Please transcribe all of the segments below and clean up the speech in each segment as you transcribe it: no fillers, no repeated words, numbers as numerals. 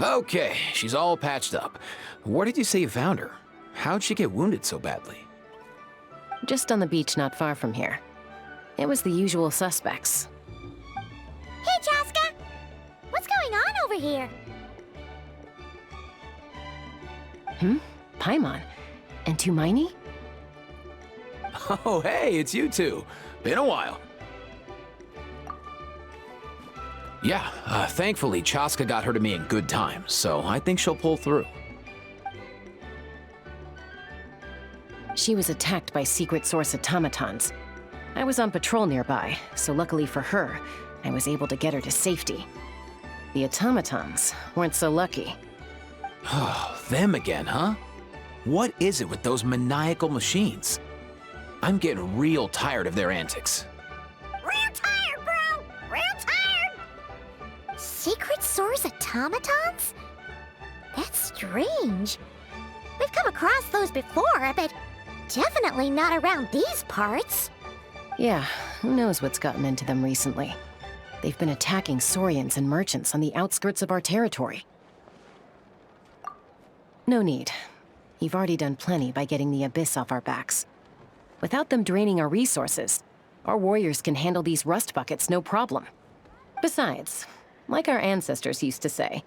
Okay, she's all patched up. Where did you say you found her? How'd she get wounded so badly? Just on the beach not far from here. It was the usual suspects. Hey, Chaska! What's going on over here? Paimon. And Tumaini? Oh, hey, it's you two. Been a while. Yeah, thankfully Chaska got her to me in good time, so I think she'll pull through. She was attacked by secret source automatons. I was on patrol nearby, so luckily for her, I was able to get her to safety. The automatons weren't so lucky. Oh, them again, huh? What is it with those maniacal machines? I'm getting real tired of their antics. Real tired, bro! Real tired! Secret source automatons? That's strange. We've come across those before, but definitely not around these parts. Yeah, who knows what's gotten into them recently. They've been attacking Saurians and merchants on the outskirts of our territory. No need. You've already done plenty by getting the Abyss off our backs. Without them draining our resources, our warriors can handle these rust buckets no problem. Besides, like our ancestors used to say,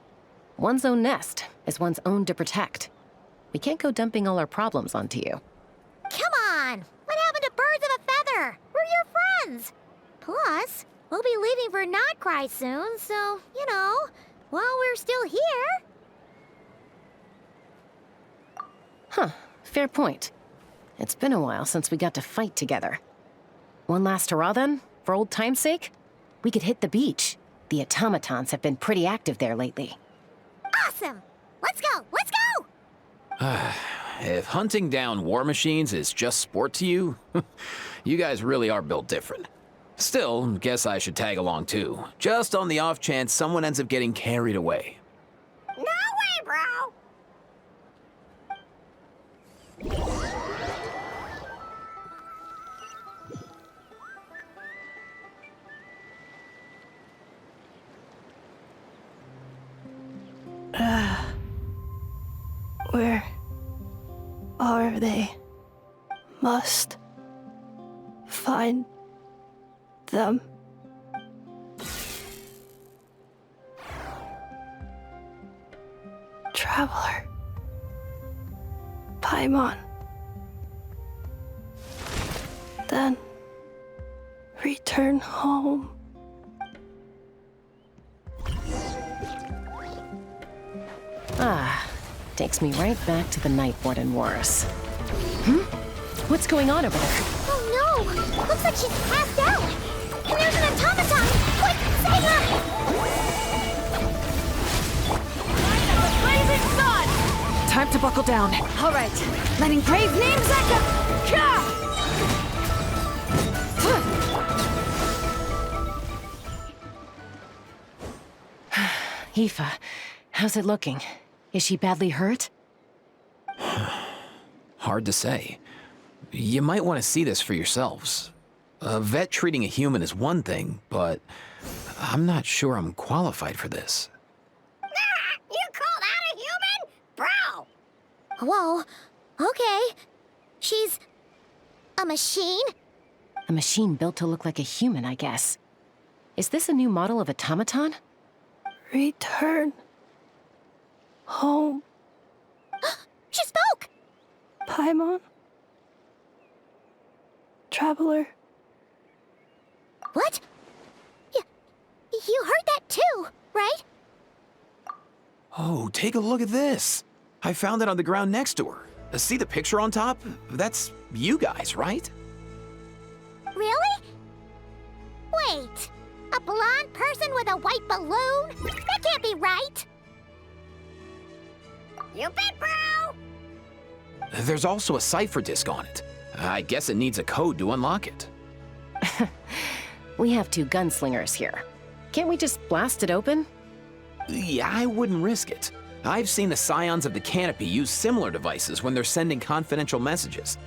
one's own nest is one's own to protect. We can't go dumping all our problems onto you. Come on! What happened to birds of a feather? We're your friends! Plus, we'll be leaving for Notcry soon, so, you know, while we're still here... Huh, fair point. It's been a while since we got to fight together. One last hurrah then, for old time's sake? We could hit the beach. The automatons have been pretty active there lately. Awesome! Let's go! Let's go! If hunting down war machines is just sport to you, you guys really are built different. Still, guess I should tag along too, just on the off chance someone ends up getting carried away. No way, bro! Where are they? Must find them. Traveler. Paimon. Then return home. Takes me right back to the Night Warden Wars. What's going on over there? Oh no! Looks like she's passed out! And there's an automaton! Quick, save her! Blazing sun! Time to buckle down. All right, letting brave names echo. Aoife, how's it looking? Is she badly hurt? Hard to say. You might want to see this for yourselves. A vet treating a human is one thing, but I'm not sure I'm qualified for this. You called out a human? Bro! Whoa, okay. She's... a machine? A machine built to look like a human, I guess. Is this a new model of automaton? Return home. She spoke! Paimon. Traveler. What? You heard that too, right? Oh, take a look at this. I found it on the ground next to her. See the picture on top? That's you guys, right? Really? Wait, a blonde person with a white balloon? That can't be right. You bet, bro! There's also a cipher disk on it. I guess it needs a code to unlock it. We have two gunslingers here. Can't we just blast it open? Yeah, I wouldn't risk it. I've seen the Scions of the Canopy use similar devices when they're sending confidential messages.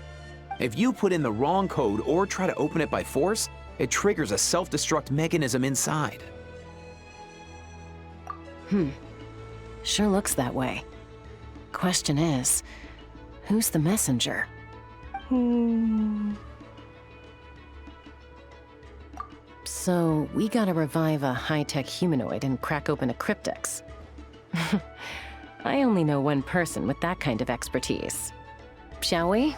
If you put in the wrong code or try to open it by force, it triggers a self-destruct mechanism inside. Sure looks that way. Question is, who's the messenger? So, we gotta revive a high-tech humanoid and crack open a cryptex. I only know one person with that kind of expertise. Shall we?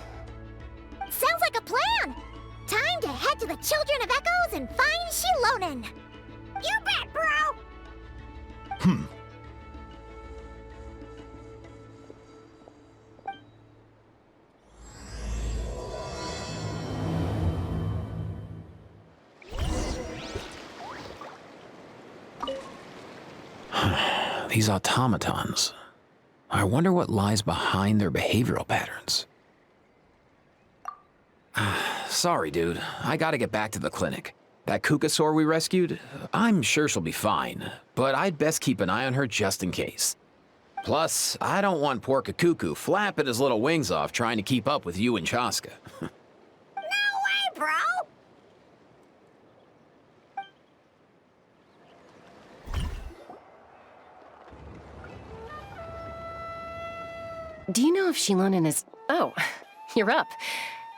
Sounds like a plan! Time to head to the Children of Echoes and find Shilonen! You bet, bro! These automatons. I wonder what lies behind their behavioral patterns. Sorry, dude. I gotta get back to the clinic. That Kukasaur we rescued, I'm sure she'll be fine, but I'd best keep an eye on her just in case. Plus, I don't want poor Kakuku flapping his little wings off trying to keep up with you and Chaska. No way, bro! Do you know if Shilonen is... Oh, you're up.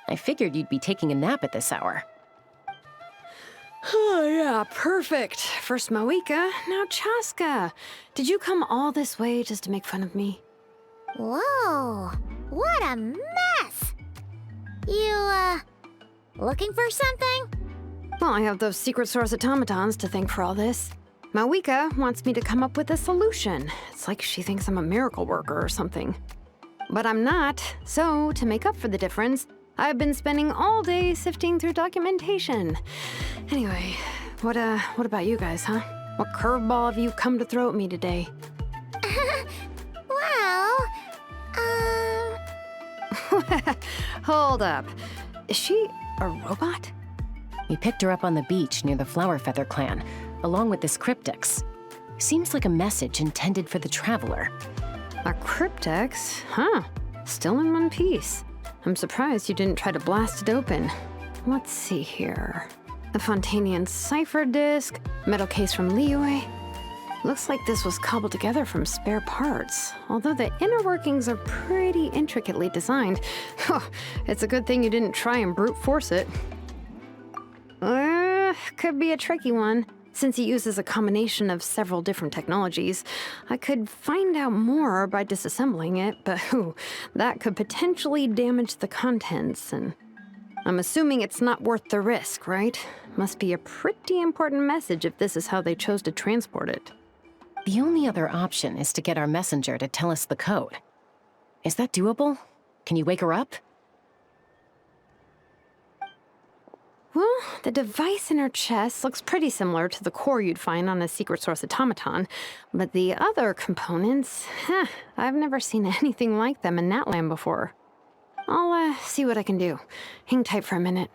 I figured you'd be taking a nap at this hour. Oh, yeah, perfect. First Moika, now Chaska. Did you come all this way just to make fun of me? Whoa, what a mess! You, looking for something? Well, I have those secret source automatons to thank for all this. Moika wants me to come up with a solution. It's like she thinks I'm a miracle worker or something. But I'm not, so to make up for the difference, I've been spending all day sifting through documentation. Anyway, what about you guys, huh? What curveball have you come to throw at me today? Well, Hold up. Is she a robot? We picked her up on the beach near the Flower Feather clan, along with this cryptex. Seems like a message intended for the Traveler. A cryptex? Huh. Still in one piece. I'm surprised you didn't try to blast it open. Let's see here. A Fontanian cipher disk, metal case from Liyue. Looks like this was cobbled together from spare parts, although the inner workings are pretty intricately designed. It's a good thing you didn't try and brute force it. Could be a tricky one. Since it uses a combination of several different technologies, I could find out more by disassembling it, but that could potentially damage the contents, and I'm assuming it's not worth the risk, right? Must be a pretty important message if this is how they chose to transport it. The only other option is to get our messenger to tell us the code. Is that doable? Can you wake her up? Well, the device in her chest looks pretty similar to the core you'd find on a secret source automaton, but the other components, I've never seen anything like them in Natlan before. I'll see what I can do. Hang tight for a minute.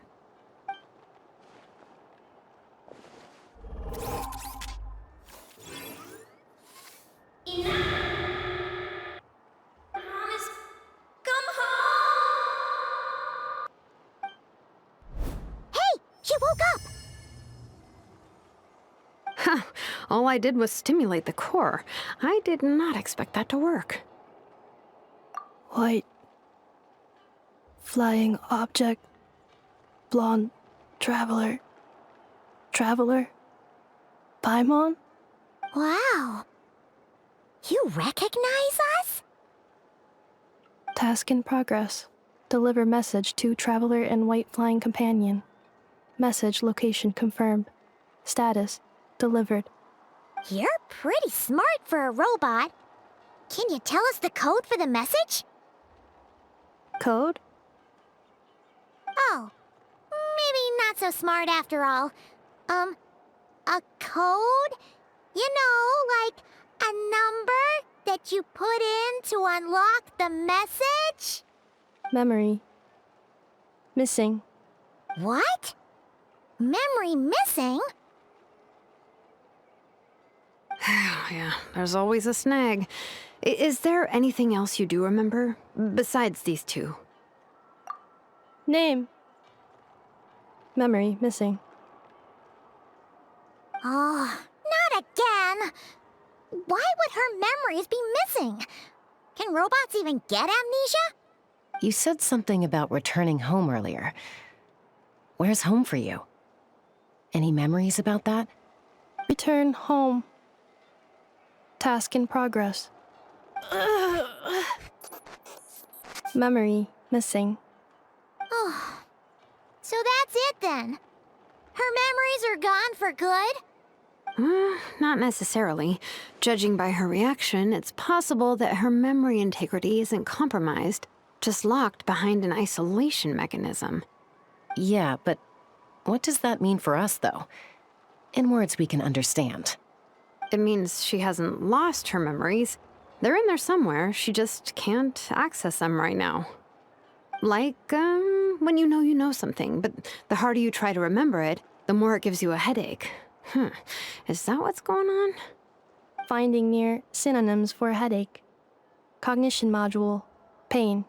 She woke up! All I did was stimulate the core. I did not expect that to work. White. Flying object. Blonde. Traveler. Traveler. Paimon? Wow. You recognize us? Task in progress. Deliver message to Traveler and White Flying Companion. Message location confirmed. Status delivered. You're pretty smart for a robot. Can you tell us the code for the message? Code? Oh, maybe not so smart after all. A code? You know, like a number that you put in to unlock the message? Memory. Missing. What? Memory missing? Yeah, there's always a snag. Is there anything else you do remember, besides these two? Name. Memory missing. Oh, not again. Why would her memories be missing? Can robots even get amnesia? You said something about returning home earlier. Where's home for you? Any memories about that? Return home. Task in progress. Memory missing. Oh, so that's it then. Her memories are gone for good? Not necessarily. Judging by her reaction, it's possible that her memory integrity isn't compromised, just locked behind an isolation mechanism. Yeah, but what does that mean for us, though? In words we can understand. It means she hasn't lost her memories. They're in there somewhere, she just can't access them right now. Like, when you know something, but the harder you try to remember it, the more it gives you a headache. Is that what's going on? Finding near synonyms for headache. Cognition module. Pain.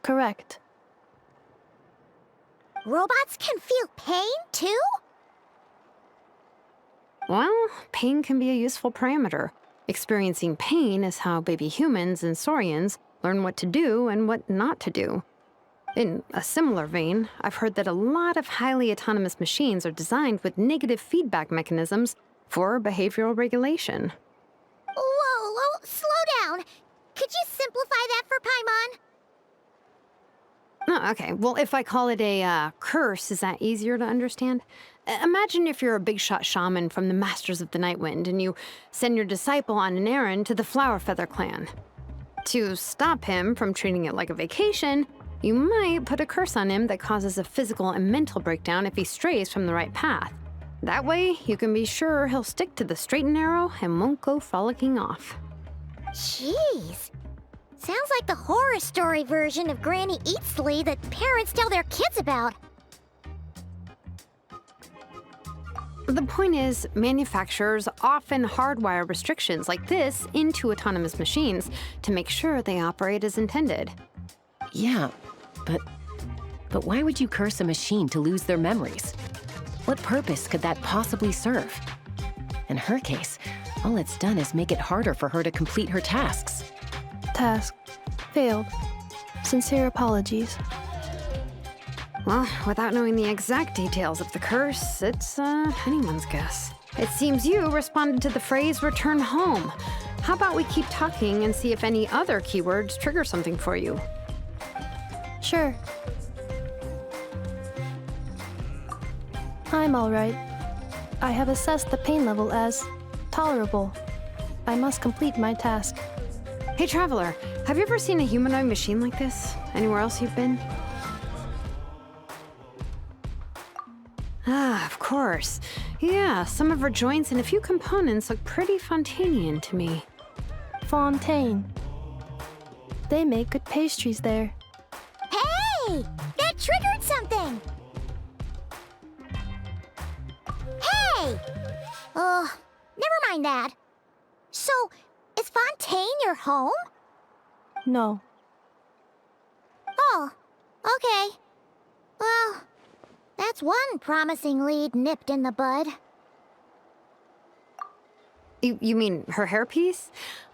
Correct. Robots can feel pain, too? Well, pain can be a useful parameter. Experiencing pain is how baby humans and saurians learn what to do and what not to do. In a similar vein, I've heard that a lot of highly autonomous machines are designed with negative feedback mechanisms for behavioral regulation. Whoa, slow down. Could you simplify that for Paimon? Oh, okay. Well, if I call it a curse, is that easier to understand? Imagine if you're a big shot shaman from the Masters of the Nightwind and you send your disciple on an errand to the Flowerfeather clan. To stop him from treating it like a vacation, you might put a curse on him that causes a physical and mental breakdown if he strays from the right path. That way, you can be sure he'll stick to the straight and narrow and won't go frolicking off. Jeez. Sounds like the horror story version of Granny Eatsley that parents tell their kids about. The point is, manufacturers often hardwire restrictions like this into autonomous machines to make sure they operate as intended. Yeah, but why would you curse a machine to lose their memories? What purpose could that possibly serve? In her case, all it's done is make it harder for her to complete her tasks. Task. Failed. Sincere apologies. Well, without knowing the exact details of the curse, it's anyone's guess. It seems you responded to the phrase return home. How about we keep talking and see if any other keywords trigger something for you? Sure. I'm alright. I have assessed the pain level as tolerable. I must complete my task. Hey, Traveler, have you ever seen a humanoid machine like this? Anywhere else you've been? Ah, of course. Yeah, some of her joints and a few components look pretty Fontanian to me. Fontaine. They make good pastries there. Hey! That triggered something! Hey! Never mind that. So, is Fontaine your home? No. Oh, okay. Well, that's one promising lead nipped in the bud. You mean her hairpiece?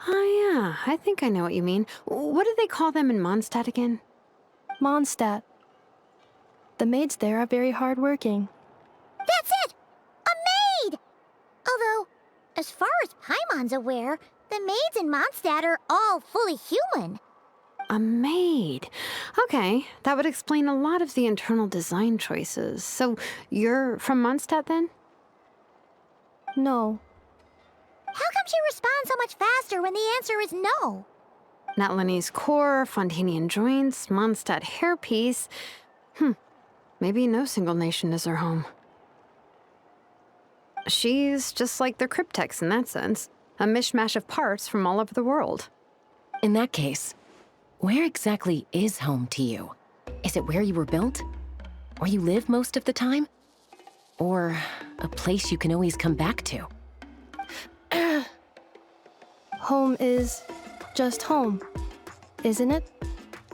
Oh yeah, I think I know what you mean. What do they call them in Mondstadt again? Mondstadt. The maids there are very hardworking. That's it! A maid! Although, as far as Paimon's aware, the maids in Mondstadt are all fully human. A maid. Okay, that would explain a lot of the internal design choices. So, you're from Mondstadt then? No. How come she responds so much faster when the answer is no? Natlanese core, Fontanian joints, Mondstadt hairpiece. Maybe no single nation is her home. She's just like the Cryptex in that sense. A mishmash of parts from all over the world. In that case, where exactly is home to you? Is it where you were built? Where you live most of the time? Or a place you can always come back to? Home is just home, isn't it?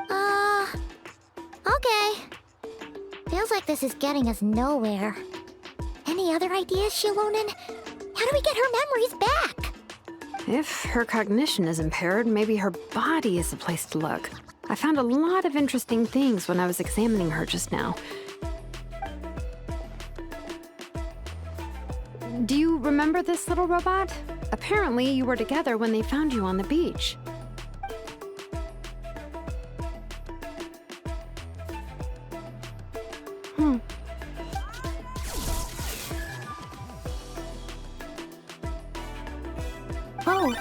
Okay. Feels like this is getting us nowhere. Any other ideas, Shilonen? How do we get her memories back? If her cognition is impaired, maybe her body is the place to look. I found a lot of interesting things when I was examining her just now. Do you remember this little robot? Apparently, you were together when they found you on the beach. Oh,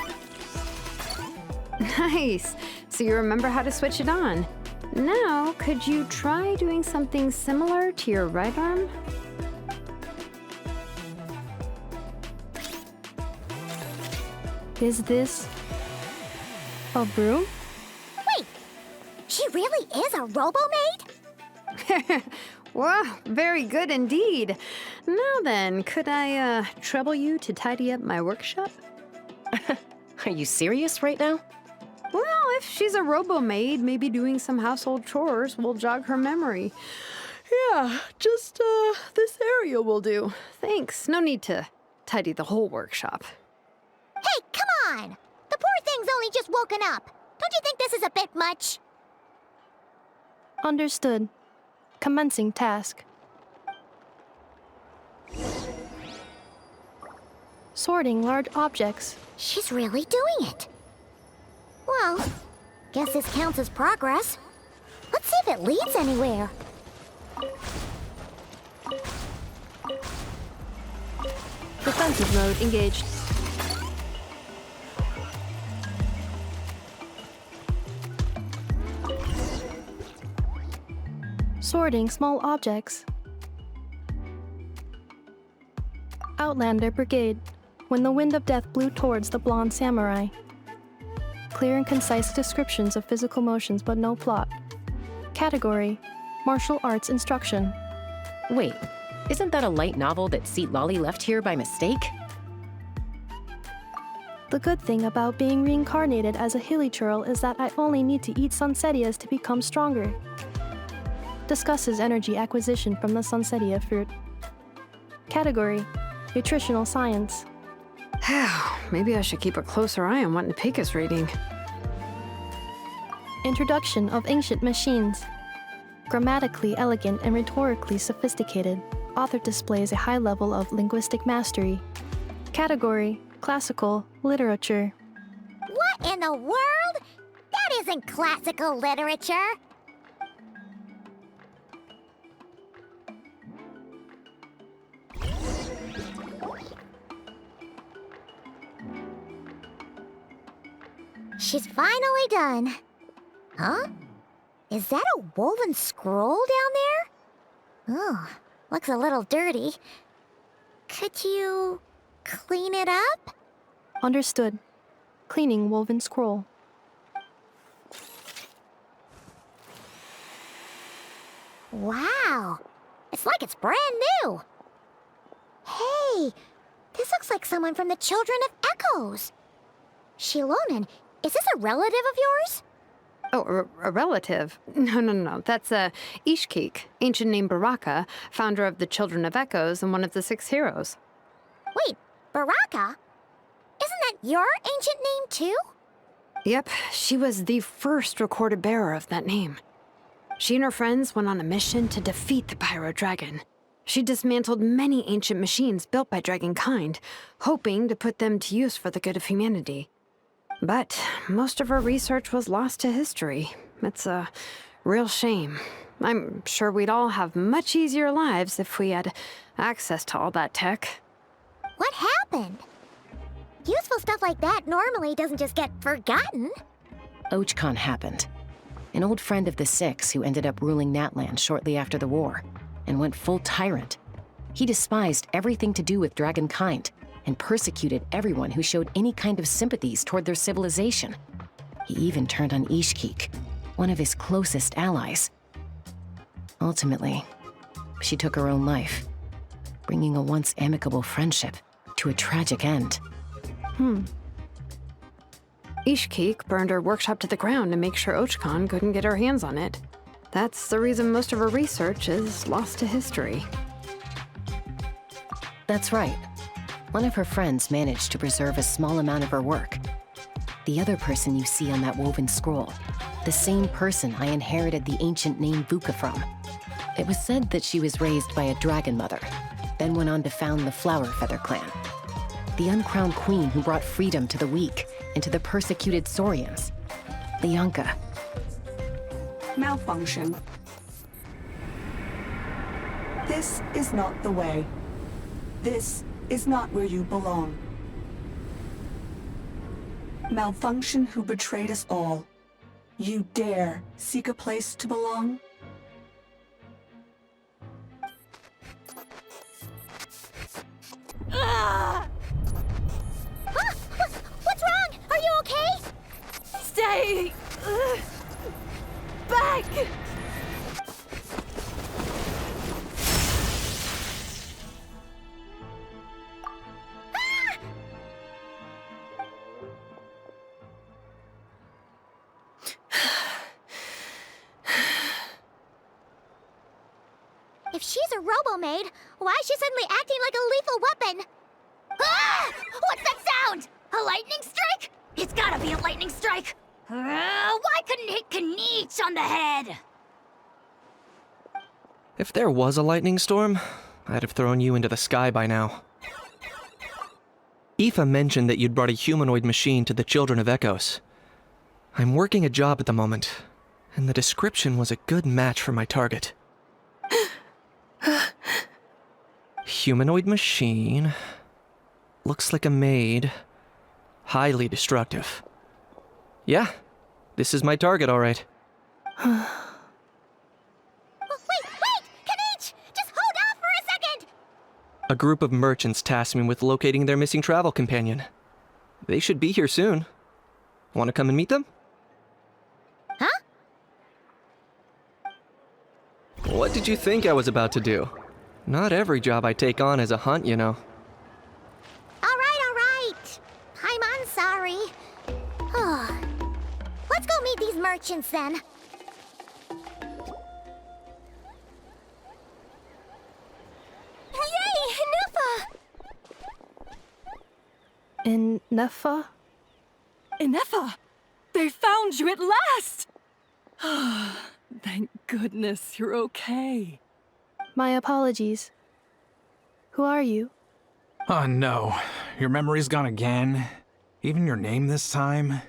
Nice. So you remember how to switch it on. Now, could you try doing something similar to your right arm? is this a broom? Wait, she really is a robo-maid? Wow, very good indeed. Now then, could I trouble you to tidy up my workshop? Are you serious right now? Well, if she's a robo-maid, maybe doing some household chores will jog her memory. Yeah, just this area will do. Thanks. No need to tidy the whole workshop. Hey, come on! The poor thing's only just woken up. Don't you think this is a bit much? Understood. Commencing task. Sorting large objects. She's really doing it. Well, guess this counts as progress. Let's see if it leads anywhere. Defensive mode engaged. Sorting small objects. Outlander Brigade. When the wind of death blew towards the blonde samurai. Clear and concise descriptions of physical motions but no plot. Category: Martial Arts Instruction. Wait, isn't that a light novel that Seat Lolly left here by mistake? The good thing about being reincarnated as a hilly churl is that I only need to eat sunsettias to become stronger. Discusses energy acquisition from the sunsettia fruit. Category: Nutritional Science. Maybe I should keep a closer eye on what Nipika's reading. Introduction of Ancient Machines. Grammatically elegant and rhetorically sophisticated, author displays a high level of linguistic mastery. Category: Classical Literature. What in the world? That isn't classical literature. She's finally done. Huh? Is that a woven scroll down there? Oh, looks a little dirty. Could you clean it up? Understood. Cleaning woven scroll. Wow, it's like it's brand new. Hey, this looks like someone from the Children of Echoes. Shilonen, is this a relative of yours? Oh, a relative? No. That's Ishkik, ancient name Baraka, founder of the Children of Echoes and one of the 6 heroes. Wait, Baraka? Isn't that your ancient name too? Yep, she was the first recorded bearer of that name. She and her friends went on a mission to defeat the Pyro Dragon. She dismantled many ancient machines built by Dragonkind, hoping to put them to use for the good of humanity. But most of her research was lost to history. It's a real shame. I'm sure we'd all have much easier lives if we had access to all that tech. What happened? Useful stuff like that normally doesn't just get forgotten. Ochcon happened. An old friend of the 6 who ended up ruling Natlan shortly after the war, and went full tyrant. He despised everything to do with Dragonkind, and persecuted everyone who showed any kind of sympathies toward their civilization. He even turned on Ishkik, one of his closest allies. Ultimately, she took her own life, bringing a once amicable friendship to a tragic end. Ishkik burned her workshop to the ground to make sure Ochcon couldn't get her hands on it. That's the reason most of her research is lost to history. That's right. One of her friends managed to preserve a small amount of her work. The other person you see on that woven scroll, the same person I inherited the ancient name Vuka from. It was said that she was raised by a dragon mother, then went on to found the Flower Feather clan. The uncrowned queen who brought freedom to the weak and to the persecuted Saurians. Lianka. Malfunction. This is not the way. This is not where you belong. Malfunction who betrayed us all. You dare seek a place to belong? What's wrong? Are you okay? Stay back! If she's a robo-maid, why is she suddenly acting like a lethal weapon? Ah! What's that sound? A lightning strike? It's gotta be a lightning strike! Why couldn't it hit Kaniche on the head? If there was a lightning storm, I'd have thrown you into the sky by now. Aoife mentioned that you'd brought a humanoid machine to the Children of Echoes. I'm working a job at the moment, and the description was a good match for my target. Humanoid machine. Looks like a maid. Highly destructive. Yeah, this is my target, all right. Wait! Kaniche! Just hold off for a second! A group of merchants tasked me with locating their missing travel companion. They should be here soon. Want to come and meet them? Huh? What did you think I was about to do? Not every job I take on is a hunt, you know. All right. I'm sorry. Let's go meet these merchants then. Yay, Ineffa! Ineffa? Ineffa! They found you at last! Thank goodness you're okay. My apologies. Who are you? Oh no, your memory's gone again? Even your name this time?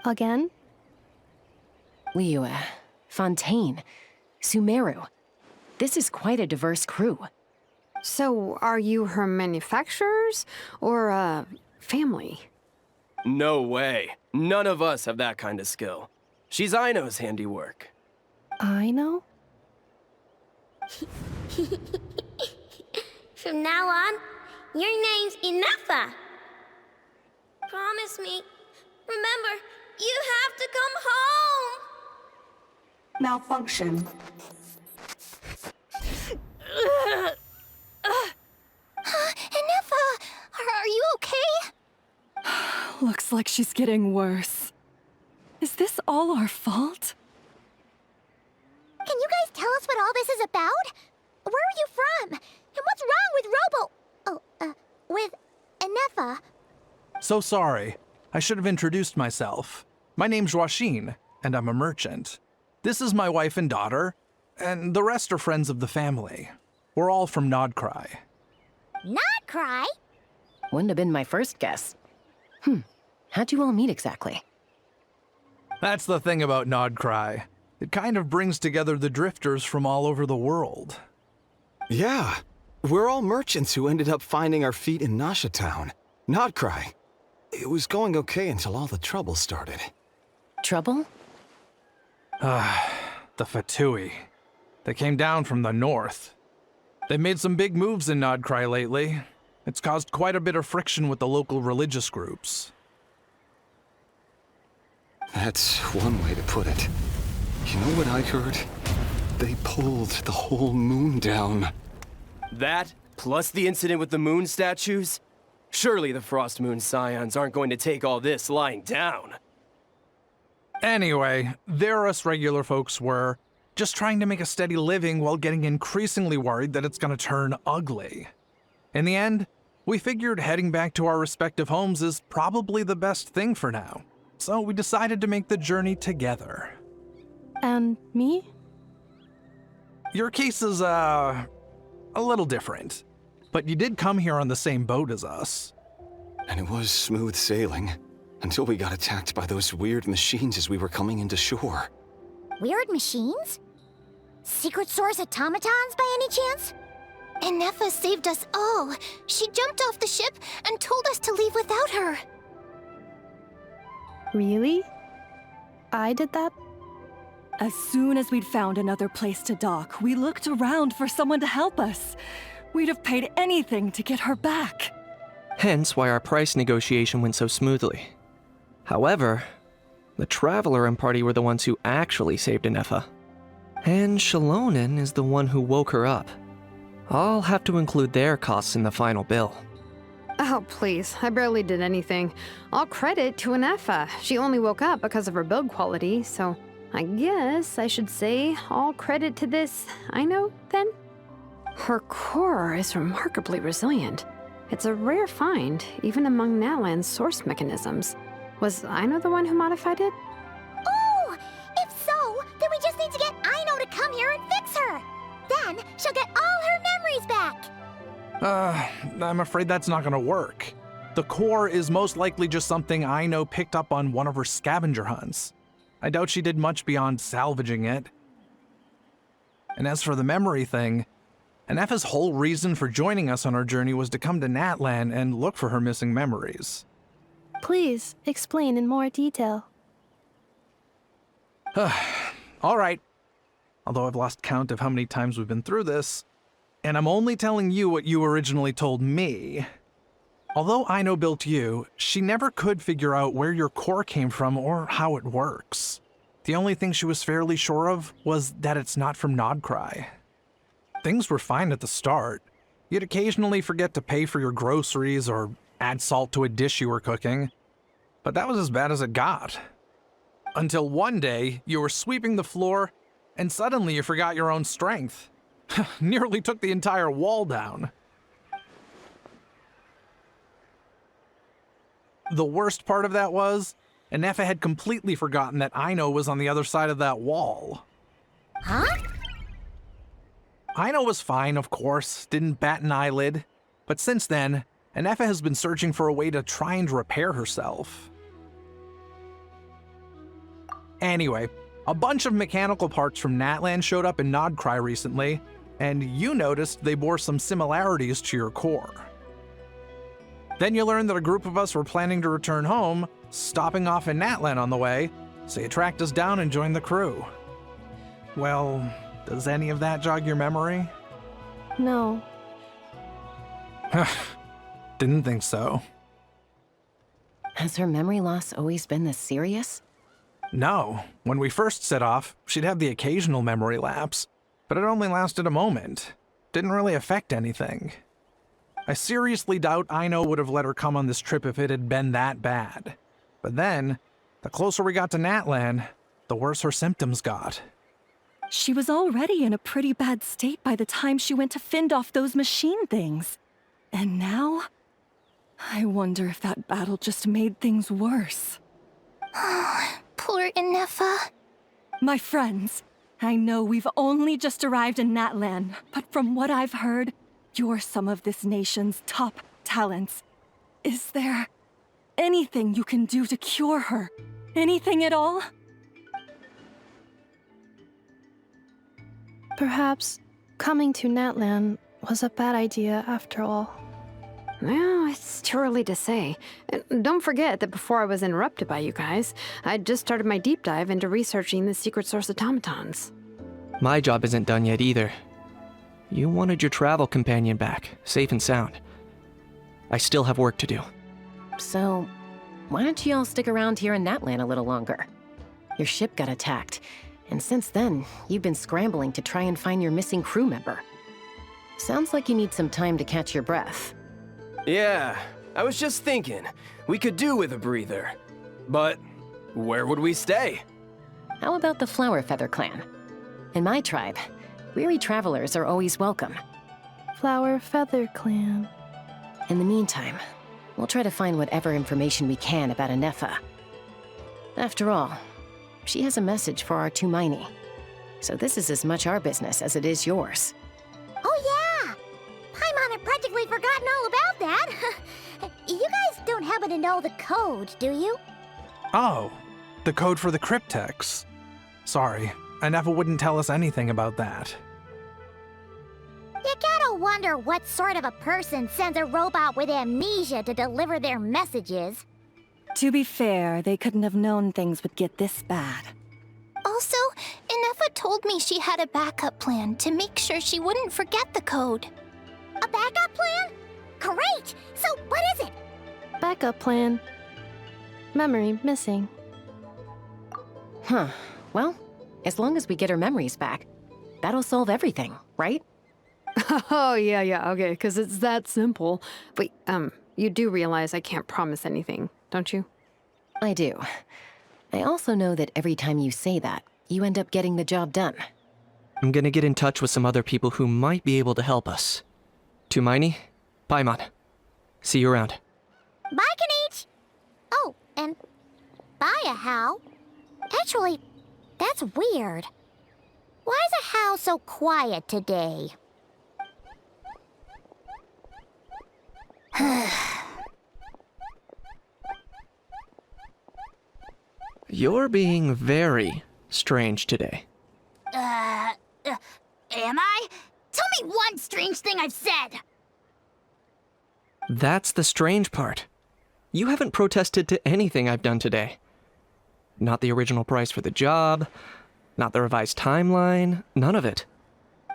Again? Liyue, Fontaine, Sumeru. This is quite a diverse crew. So, are you her manufacturers or family? No way. None of us have that kind of skill. She's Aino's handiwork. I know? From now on, your name's Ineffa. Promise me. Remember, you have to come home. Malfunction. Ineffa, are you okay? Looks like she's getting worse. Is this all our fault? Can you guys tell us what all this is about? Where are you from? And what's wrong with with Ineffa? So sorry. I should have introduced myself. My name's Joachine, and I'm a merchant. This is my wife and daughter, and the rest are friends of the family. We're all from Nodcry. Not cry? Wouldn't have been my first guess. How'd you all meet exactly? That's the thing about Nodcry. It kind of brings together the drifters from all over the world. Yeah, we're all merchants who ended up finding our feet in Nasha Town. Nodcry. It was going okay until all the trouble started. Trouble? The Fatui. They came down from the north. They've made some big moves in Nodcry lately. It's caused quite a bit of friction with the local religious groups. That's one way to put it. You know what I heard? They pulled the whole moon down. That, plus the incident with the moon statues? Surely the Frost Moon Scions aren't going to take all this lying down. Anyway, there us regular folks were, just trying to make a steady living while getting increasingly worried that it's gonna turn ugly. In the end, we figured heading back to our respective homes is probably the best thing for now. So we decided to make the journey together. And me? Your case is, a little different. But you did come here on the same boat as us. And it was smooth sailing, until we got attacked by those weird machines as we were coming into shore. Weird machines? Secret Source automatons by any chance? Ineffa saved us all. She jumped off the ship and told us to leave without her. Really? I did that? As soon as we'd found another place to dock, we looked around for someone to help us. We'd have paid anything to get her back. Hence why our price negotiation went so smoothly. However, the Traveler and party were the ones who actually saved Ineffa. And Shalonen is the one who woke her up. I'll have to include their costs in the final bill. Oh, please. I barely did anything. All credit to Ineffa. She only woke up because of her build quality, so I guess I should say all credit to this Aino, then? Her core is remarkably resilient. It's a rare find, even among Natlan's source mechanisms. Was Aino the one who modified it? Oh! If so, then we just need to get Aino to come here and fix her! Then she'll get all her memories back! I'm afraid that's not gonna work. The core is most likely just something Aino picked up on one of her scavenger hunts. I doubt she did much beyond salvaging it. And as for the memory thing, Ineffa's whole reason for joining us on our journey was to come to Natlan and look for her missing memories. Please, explain in more detail. All right. Although I've lost count of how many times we've been through this, and I'm only telling you what you originally told me. Although Aino built you, she never could figure out where your core came from or how it works. The only thing she was fairly sure of was that it's not from Nodcry. Things were fine at the start. You'd occasionally forget to pay for your groceries or add salt to a dish you were cooking, but that was as bad as it got. Until one day, you were sweeping the floor, and suddenly you forgot your own strength. Nearly took the entire wall down. The worst part of that was, Ineffa had completely forgotten that Aino was on the other side of that wall. Huh? Aino was fine, of course, didn't bat an eyelid, but since then, Ineffa has been searching for a way to try and repair herself. Anyway, a bunch of mechanical parts from Natlan showed up in Nodcry recently, and you noticed they bore some similarities to your core. Then you learned that a group of us were planning to return home, stopping off in Natlan on the way, so you tracked us down and joined the crew. Well, does any of that jog your memory? No. Didn't think so. Has her memory loss always been this serious? No. When we first set off, she'd have the occasional memory lapse, but it only lasted a moment. Didn't really affect anything. I seriously doubt Aino would have let her come on this trip if it had been that bad. But then, the closer we got to Natlan, the worse her symptoms got. She was already in a pretty bad state by the time she went to fend off those machine things. And now, I wonder if that battle just made things worse. Poor Ineffa. My friends, I know we've only just arrived in Natlan, but from what I've heard, you're some of this nation's top talents. Is there anything you can do to cure her? Anything at all? Perhaps coming to Natlan was a bad idea after all. Well, it's too early to say. And don't forget that before I was interrupted by you guys, I'd just started my deep dive into researching the secret source automatons. My job isn't done yet either. You wanted your travel companion back, safe and sound. I still have work to do. So, why don't you all stick around here in Natlan a little longer? Your ship got attacked, and since then, you've been scrambling to try and find your missing crew member. Sounds like you need some time to catch your breath. Yeah, I was just thinking, we could do with a breather. But where would we stay? How about the Flower Feather clan? In my tribe, weary travelers are always welcome. Flower Feather Clan. In the meantime, we'll try to find whatever information we can about Ineffa. After all, she has a message for our Tumaini. So this is as much our business as it is yours. Oh yeah! Paimon had practically forgotten all about that. You guys don't happen to know the code, do you? Oh, the code for the cryptex. Sorry, Ineffa wouldn't tell us anything about that. You gotta wonder what sort of a person sends a robot with amnesia to deliver their messages. To be fair, they couldn't have known things would get this bad. Also, Ineffa told me she had a backup plan to make sure she wouldn't forget the code. A backup plan? Great! So what is it? Backup plan. Memory missing. Huh. Well, as long as we get her memories back, that'll solve everything, right? Oh, yeah, okay, because it's that simple. But, you do realize I can't promise anything, don't you? I do. I also know that every time you say that, you end up getting the job done. I'm gonna get in touch with some other people who might be able to help us. Tumaini, Paimon. See you around. Bye, Kanich! Oh, and bye, Ahau. Actually, that's weird. Why is Ahau so quiet today? You're being very strange today. Am I? Tell me one strange thing I've said! That's the strange part. You haven't protested to anything I've done today. Not the original price for the job, not the revised timeline, none of it.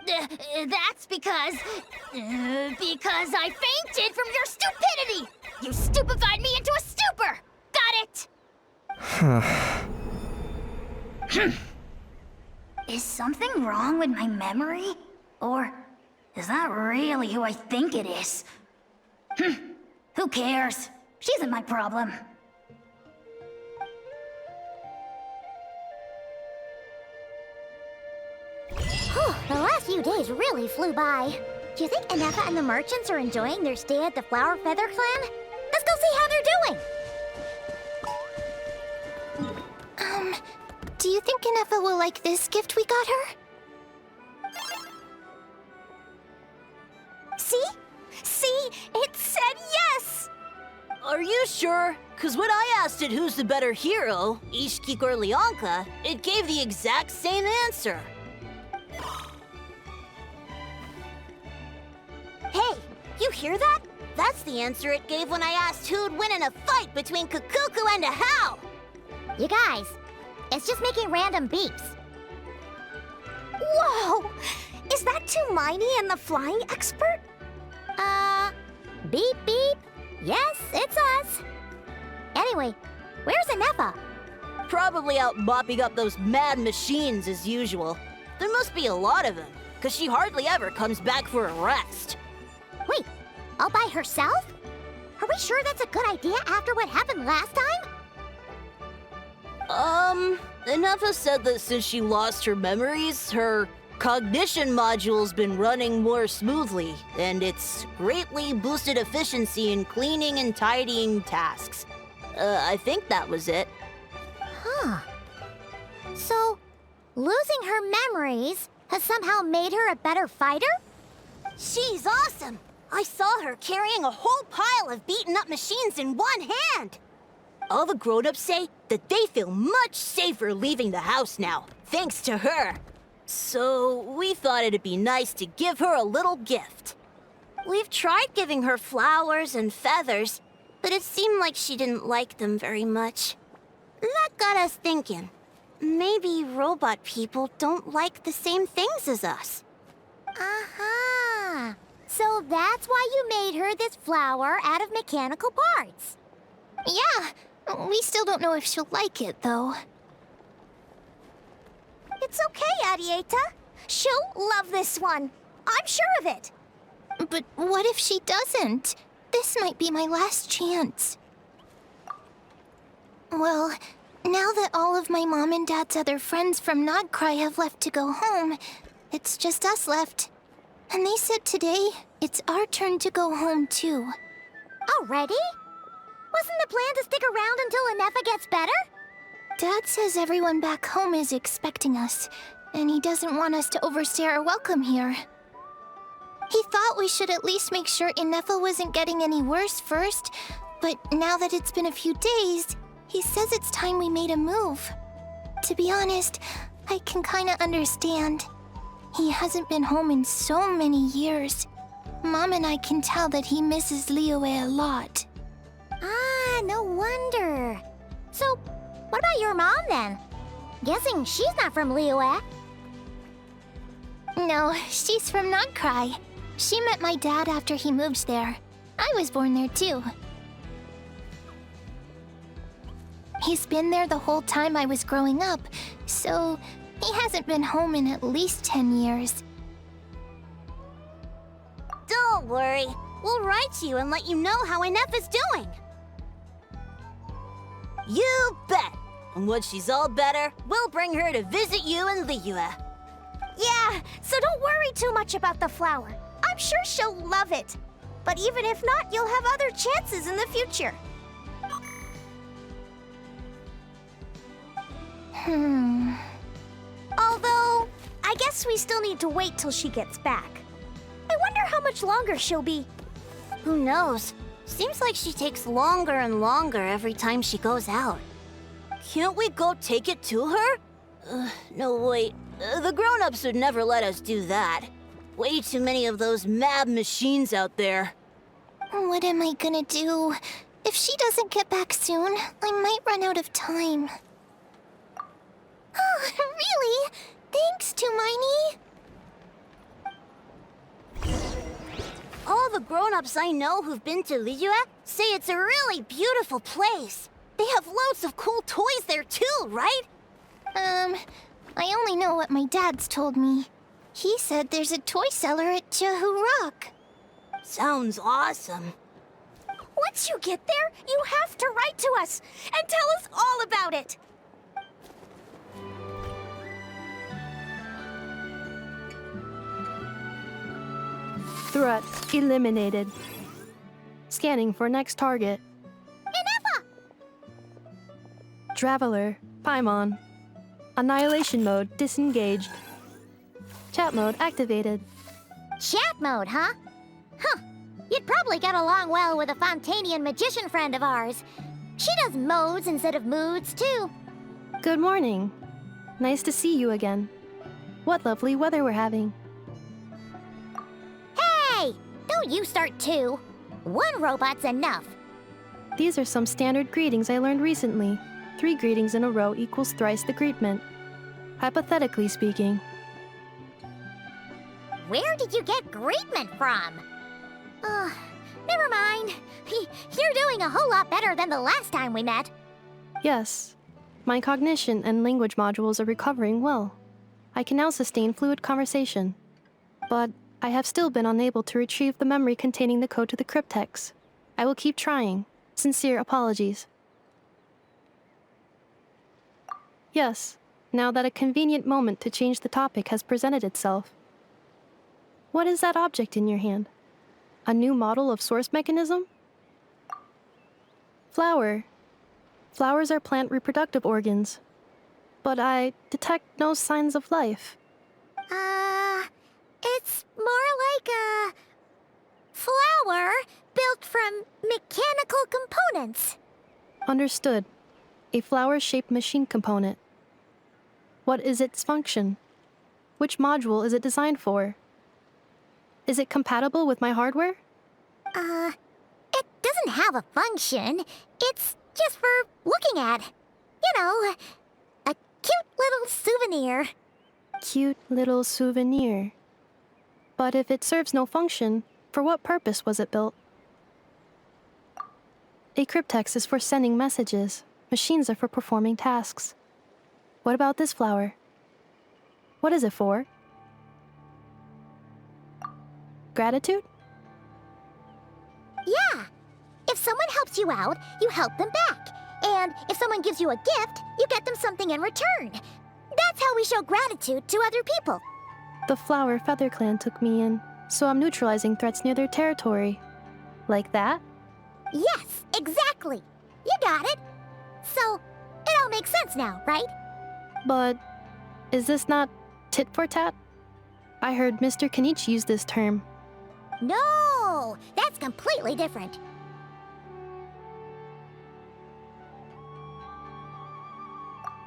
That's because I fainted from your stupidity! You stupefied me into a stupor! Got it? Is something wrong with my memory? Or is that really who I think it is? Who cares? She isn't my problem. The last few days really flew by. Do you think Ineffa and the merchants are enjoying their stay at the Flower Feather Clan? Let's go see how they're doing! Do you think Ineffa will like this gift we got her? See? See? It said yes! Are you sure? Cause when I asked it who's the better hero, Ishkik or Leonka, it gave the exact same answer. Hey, you hear that? That's the answer it gave when I asked who'd win in a fight between Kukuku and Ahau! You guys, it's just making random beeps. Whoa! Is that Tumaini and the flying expert? Beep beep. Yes, it's us. Anyway, where's Ineffa? Probably out mopping up those mad machines as usual. There must be a lot of them, cause she hardly ever comes back for a rest. Wait, all by herself? Are we sure that's a good idea after what happened last time? Ineffa said that since she lost her memories, her cognition module's been running more smoothly, and it's greatly boosted efficiency in cleaning and tidying tasks. I think that was it. Huh. So, losing her memories has somehow made her a better fighter? She's awesome! I saw her carrying a whole pile of beaten up machines in one hand! All the grown-ups say that they feel much safer leaving the house now, thanks to her. So we thought it'd be nice to give her a little gift. We've tried giving her flowers and feathers, but it seemed like she didn't like them very much. That got us thinking. Maybe robot people don't like the same things as us. Aha! So that's why you made her this flower out of mechanical parts. Yeah, we still don't know if she'll like it, though. It's okay, Arieta. She'll love this one. I'm sure of it. But what if she doesn't? This might be my last chance. Well, now that all of my mom and dad's other friends from Nodcry have left to go home, it's just us left. And they said today, it's our turn to go home too. Already? Wasn't the plan to stick around until Ineffa gets better? Dad says everyone back home is expecting us, and he doesn't want us to overstay our welcome here. He thought we should at least make sure Ineffa wasn't getting any worse first, but now that it's been a few days, he says it's time we made a move. To be honest, I can kinda understand. He hasn't been home in so many years. Mom and I can tell that he misses Liyue a lot. Ah, no wonder. So, what about your mom then? Guessing she's not from Liyue. No, she's from Nagcry. She met my dad after he moved there. I was born there too. He's been there the whole time I was growing up, so he hasn't been home in at least 10 years. Don't worry. We'll write to you and let you know how Ineffa's doing. You bet. And when she's all better, we'll bring her to visit you in Liyue. Yeah, so don't worry too much about the flower. I'm sure she'll love it. But even if not, you'll have other chances in the future. Although, I guess we still need to wait till she gets back. I wonder how much longer she'll be. Who knows? Seems like she takes longer and longer every time she goes out. Can't we go take it to her? No, wait. The grown-ups would never let us do that. Way too many of those mad machines out there. What am I gonna do? If she doesn't get back soon, I might run out of time. Oh, really? Thanks, Tumaini. All the grown-ups I know who've been to Liyue say it's a really beautiful place. They have loads of cool toys there too, right? I only know what my dad's told me. He said there's a toy cellar at Jehu Rock. Sounds awesome. Once you get there, you have to write to us and tell us all about it. Threat eliminated. Scanning for next target. Ineffa! Traveler, Paimon. Annihilation mode disengaged. Chat mode activated. Chat mode, huh? Huh. You'd probably get along well with a Fontanian magician friend of ours. She does modes instead of moods, too. Good morning. Nice to see you again. What lovely weather we're having. Hey! Don't you start too. One robot's enough. These are some standard greetings I learned recently. 3 greetings in a row equals thrice the greetment. Hypothetically speaking. Where did you get greetment from? Never mind. You're doing a whole lot better than the last time we met. Yes. My cognition and language modules are recovering well. I can now sustain fluid conversation. But I have still been unable to retrieve the memory containing the code to the cryptex. I will keep trying. Sincere apologies. Yes, now that a convenient moment to change the topic has presented itself. What is that object in your hand? A new model of source mechanism? Flower. Flowers are plant reproductive organs. But I detect no signs of life. It's more like a flower built from mechanical components. Understood. A flower-shaped machine component. What is its function? Which module is it designed for? Is it compatible with my hardware? It doesn't have a function. It's just for looking at. You know, a cute little souvenir. Cute little souvenir. But if it serves no function, for what purpose was it built? A cryptex is for sending messages. Machines are for performing tasks. What about this flower? What is it for? Gratitude? Yeah. If someone helps you out, you help them back. And if someone gives you a gift, you get them something in return. That's how we show gratitude to other people. The Flower Feather Clan took me in, so I'm neutralizing threats near their territory. Like that? Yes, exactly. You got it. So, it all makes sense now, right? But is this not tit for tat? I heard Mr. Kenichi use this term. No, that's completely different.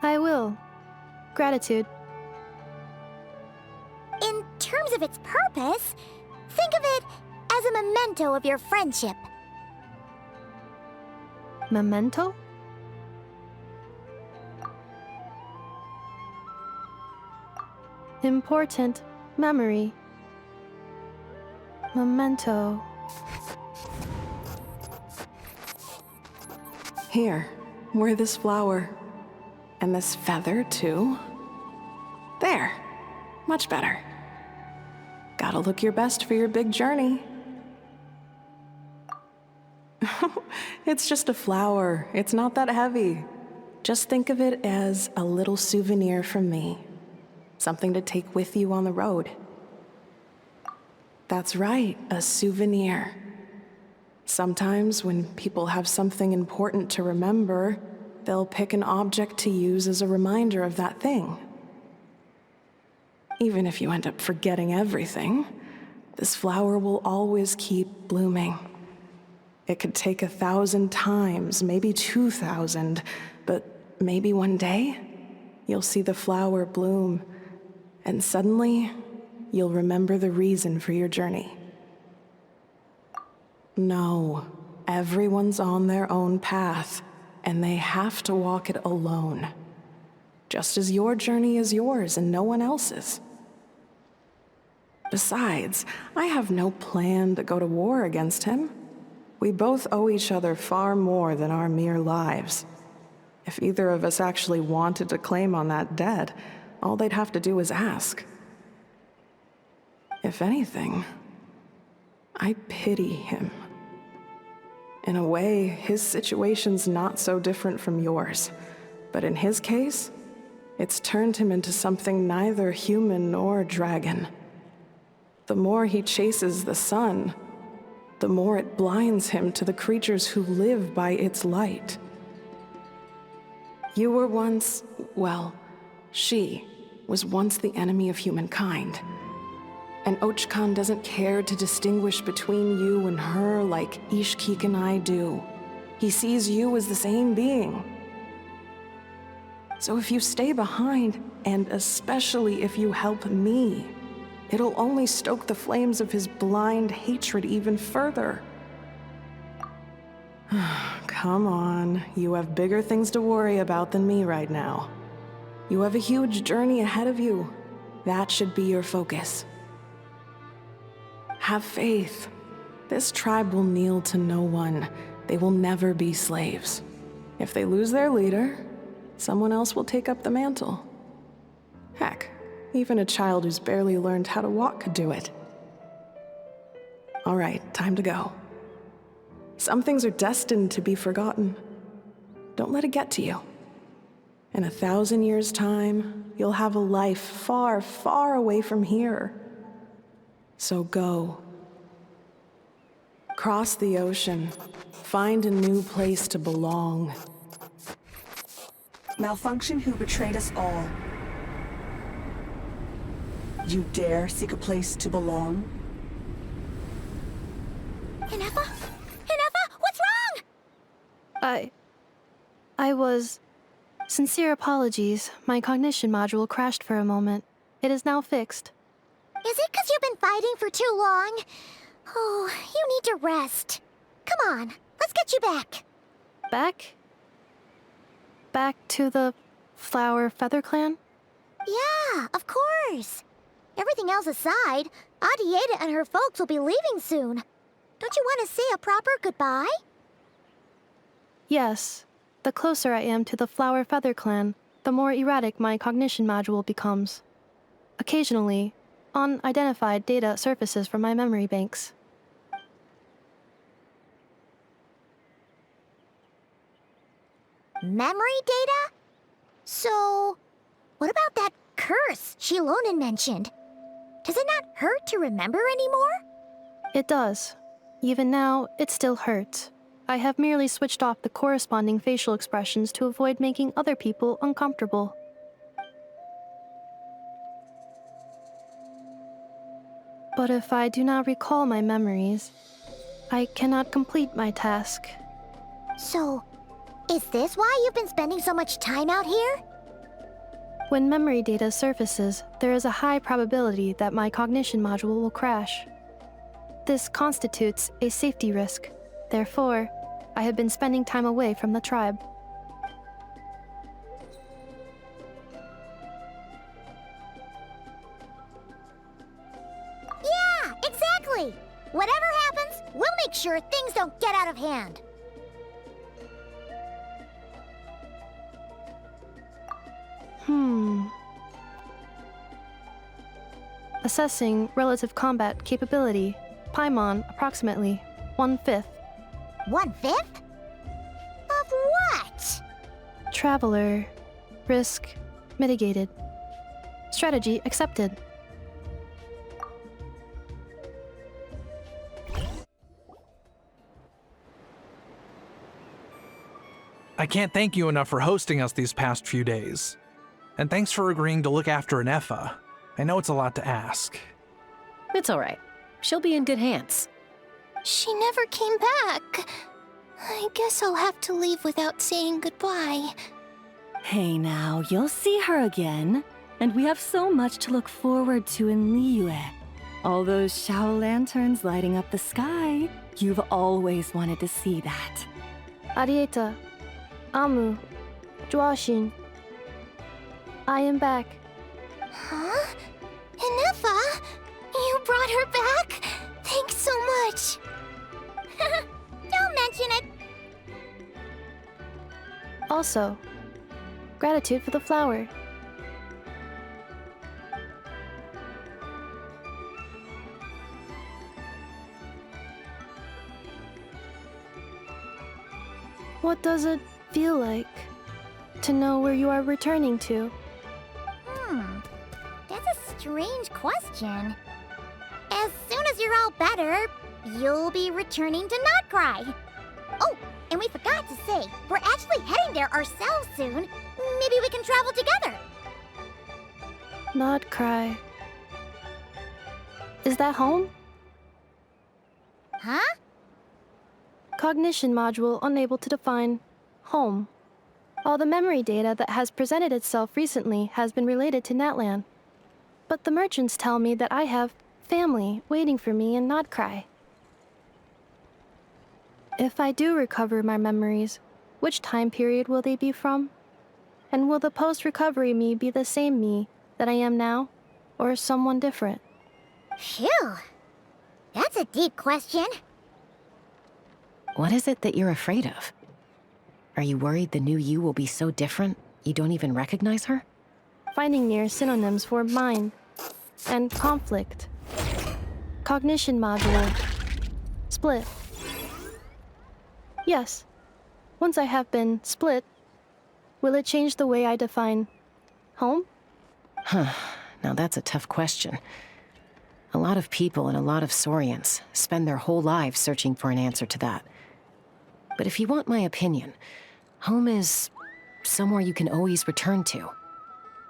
I will. Gratitude. In terms of its purpose, think of it as a memento of your friendship. Memento? Important memory. Memento. Here, wear this flower. And this feather, too. There. Much better. Gotta look your best for your big journey. It's just a flower. It's not that heavy. Just think of it as a little souvenir from me. Something to take with you on the road. That's right, a souvenir. Sometimes when people have something important to remember, they'll pick an object to use as a reminder of that thing. Even if you end up forgetting everything, this flower will always keep blooming. It could take 1,000 times, maybe 2,000, but maybe one day, you'll see the flower bloom, and suddenly, you'll remember the reason for your journey. No, everyone's on their own path, and they have to walk it alone. Just as your journey is yours and no one else's. Besides, I have no plan to go to war against him. We both owe each other far more than our mere lives. If either of us actually wanted to claim on that debt, all they'd have to do is ask. If anything, I pity him. In a way, his situation's not so different from yours. But in his case, it's turned him into something neither human nor dragon. The more he chases the sun, the more it blinds him to the creatures who live by its light. You were once, well, she was once the enemy of humankind. And Ochkan doesn't care to distinguish between you and her like Ishkik and I do. He sees you as the same being. So if you stay behind, and especially if you help me, it'll only stoke the flames of his blind hatred even further. Come on, you have bigger things to worry about than me right now. You have a huge journey ahead of you. That should be your focus. Have faith. This tribe will kneel to no one. They will never be slaves. If they lose their leader, someone else will take up the mantle. Heck, even a child who's barely learned how to walk could do it. All right, time to go. Some things are destined to be forgotten. Don't let it get to you. In 1,000 years' time, you'll have a life far, far away from here. So go. Cross the ocean. Find a new place to belong. Malfunction who betrayed us all. You dare seek a place to belong? Ineffa? Ineffa, what's wrong? I was... Sincere apologies. My cognition module crashed for a moment. It is now fixed. Is it 'cause you've been fighting for too long? Oh, you need to rest. Come on, let's get you back. Back? Back to the Flower Feather Clan? Yeah, of course. Everything else aside, Adieta and her folks will be leaving soon. Don't you want to say a proper goodbye? Yes. The closer I am to the Flower Feather Clan, the more erratic my cognition module becomes. Occasionally, unidentified data surfaces from my memory banks. Memory data? So, what about that curse Shilonen mentioned? Does it not hurt to remember anymore? It does. Even now, it still hurts. I have merely switched off the corresponding facial expressions to avoid making other people uncomfortable. But if I do not recall my memories, I cannot complete my task. So, is this why you've been spending so much time out here? When memory data surfaces, there is a high probability that my cognition module will crash. This constitutes a safety risk. Therefore, I have been spending time away from the tribe. Yeah, exactly! Whatever happens, we'll make sure things don't get out of hand. Assessing relative combat capability. Paimon, approximately 1/5. 1/5? Of what? Traveler. Risk mitigated. Strategy accepted. I can't thank you enough for hosting us these past few days. And thanks for agreeing to look after Ineffa. I know it's a lot to ask. It's all right. She'll be in good hands. She never came back. I guess I'll have to leave without saying goodbye. Hey now, you'll see her again. And we have so much to look forward to in Liyue. All those Shao lanterns lighting up the sky. You've always wanted to see that. Arieta. Amu. Joashin. I am back. Huh? Ineffa? You brought her back? Thanks so much. Don't mention it. Also, gratitude for the flower. What does it feel like to know where you are returning to? That's a strange question. As soon as you're all better, you'll be returning to Not Cry. Oh, and we forgot to say, we're actually heading there ourselves soon. Maybe we can travel together. Not cry. Is that home? Huh? Cognition module unable to define home. All the memory data that has presented itself recently has been related to Natlan. But the merchants tell me that I have family waiting for me in Not Cry. If I do recover my memories, which time period will they be from? And will the post-recovery me be the same me that I am now, or someone different? Phew. That's a deep question. What is it that you're afraid of? Are you worried the new you will be so different you don't even recognize her? Finding near synonyms for mind and conflict. Cognition module. Split. Yes. Once I have been split, will it change the way I define home? Huh. Now that's a tough question. A lot of people and a lot of Saurians spend their whole lives searching for an answer to that. But if you want my opinion, home is somewhere you can always return to,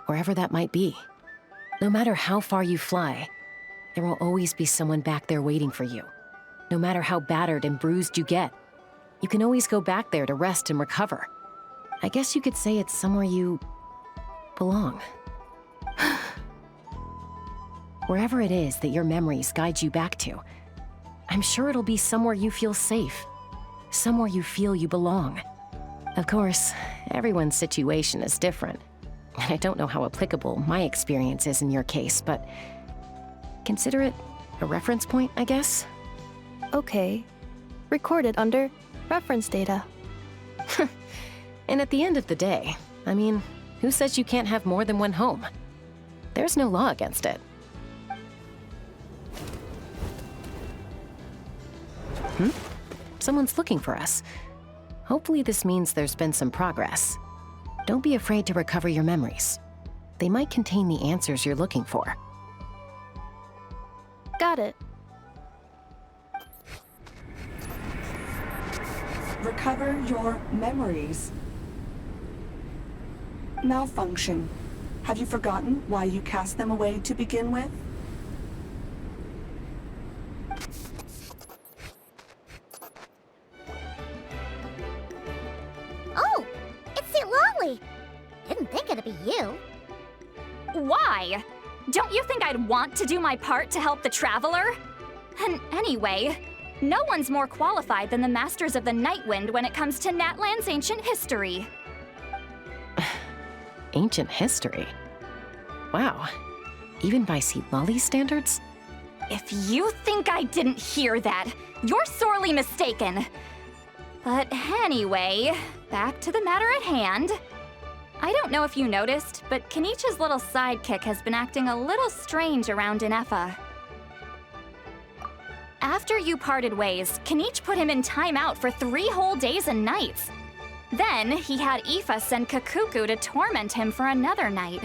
wherever that might be. No matter how far you fly, there will always be someone back there waiting for you. No matter how battered and bruised you get, you can always go back there to rest and recover. I guess you could say it's somewhere you belong. Wherever it is that your memories guide you back to, I'm sure it'll be somewhere you feel safe, somewhere you feel you belong. Of course, everyone's situation is different, and I don't know how applicable my experience is in your case, but consider it a reference point, I guess? Okay. Recorded under reference data. And at the end of the day, I mean, who says you can't have more than one home? There's no law against it. Someone's looking for us. Hopefully this means there's been some progress. Don't be afraid to recover your memories. They might contain the answers you're looking for. Got it. Recover your memories. Malfunction. Have you forgotten why you cast them away to begin with? Oh, it's Lolly. Didn't think it'd be you. Why? Don't you think I'd want to do my part to help the Traveler? And anyway, no one's more qualified than the Masters of the Nightwind when it comes to Natlan's ancient history. Ancient history? Wow. Even by Lolly's standards? If you think I didn't hear that, you're sorely mistaken. But anyway, back to the matter at hand. I don't know if you noticed, but Kenichi's little sidekick has been acting a little strange around Ineffa. After you parted ways, Kenichi put him in timeout for 3 whole days and nights. Then he had Aoife send Kakuku to torment him for another night.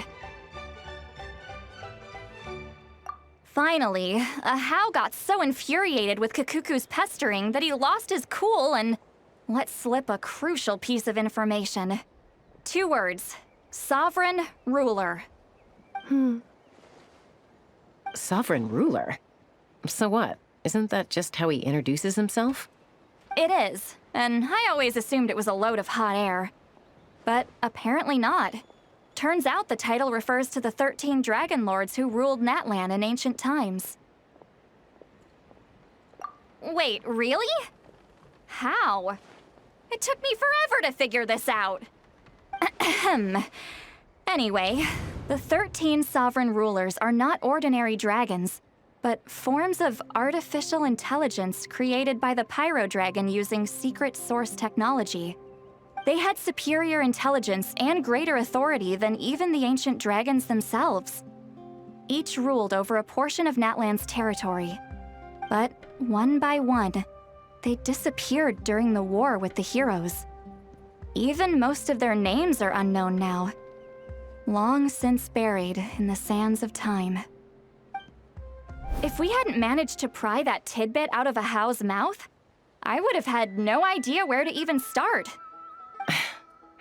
Finally, Ahau got so infuriated with Kakuku's pestering that he lost his cool and let slip a crucial piece of information. 2 words: sovereign ruler. Sovereign ruler? So what? Isn't that just how he introduces himself? It is, and I always assumed it was a load of hot air. But apparently not. Turns out the title refers to the 13 Dragon Lords who ruled Natlan in ancient times. Wait, really? How? It took me forever to figure this out. Anyway, the 13 sovereign rulers are not ordinary dragons, but forms of artificial intelligence created by the Pyro Dragon using secret source technology. They had superior intelligence and greater authority than even the ancient dragons themselves. Each ruled over a portion of Natlan's territory. But one by one, they disappeared during the war with the heroes. Even most of their names are unknown now, long since buried in the sands of time. If we hadn't managed to pry that tidbit out of Ahau's mouth, I would have had no idea where to even start.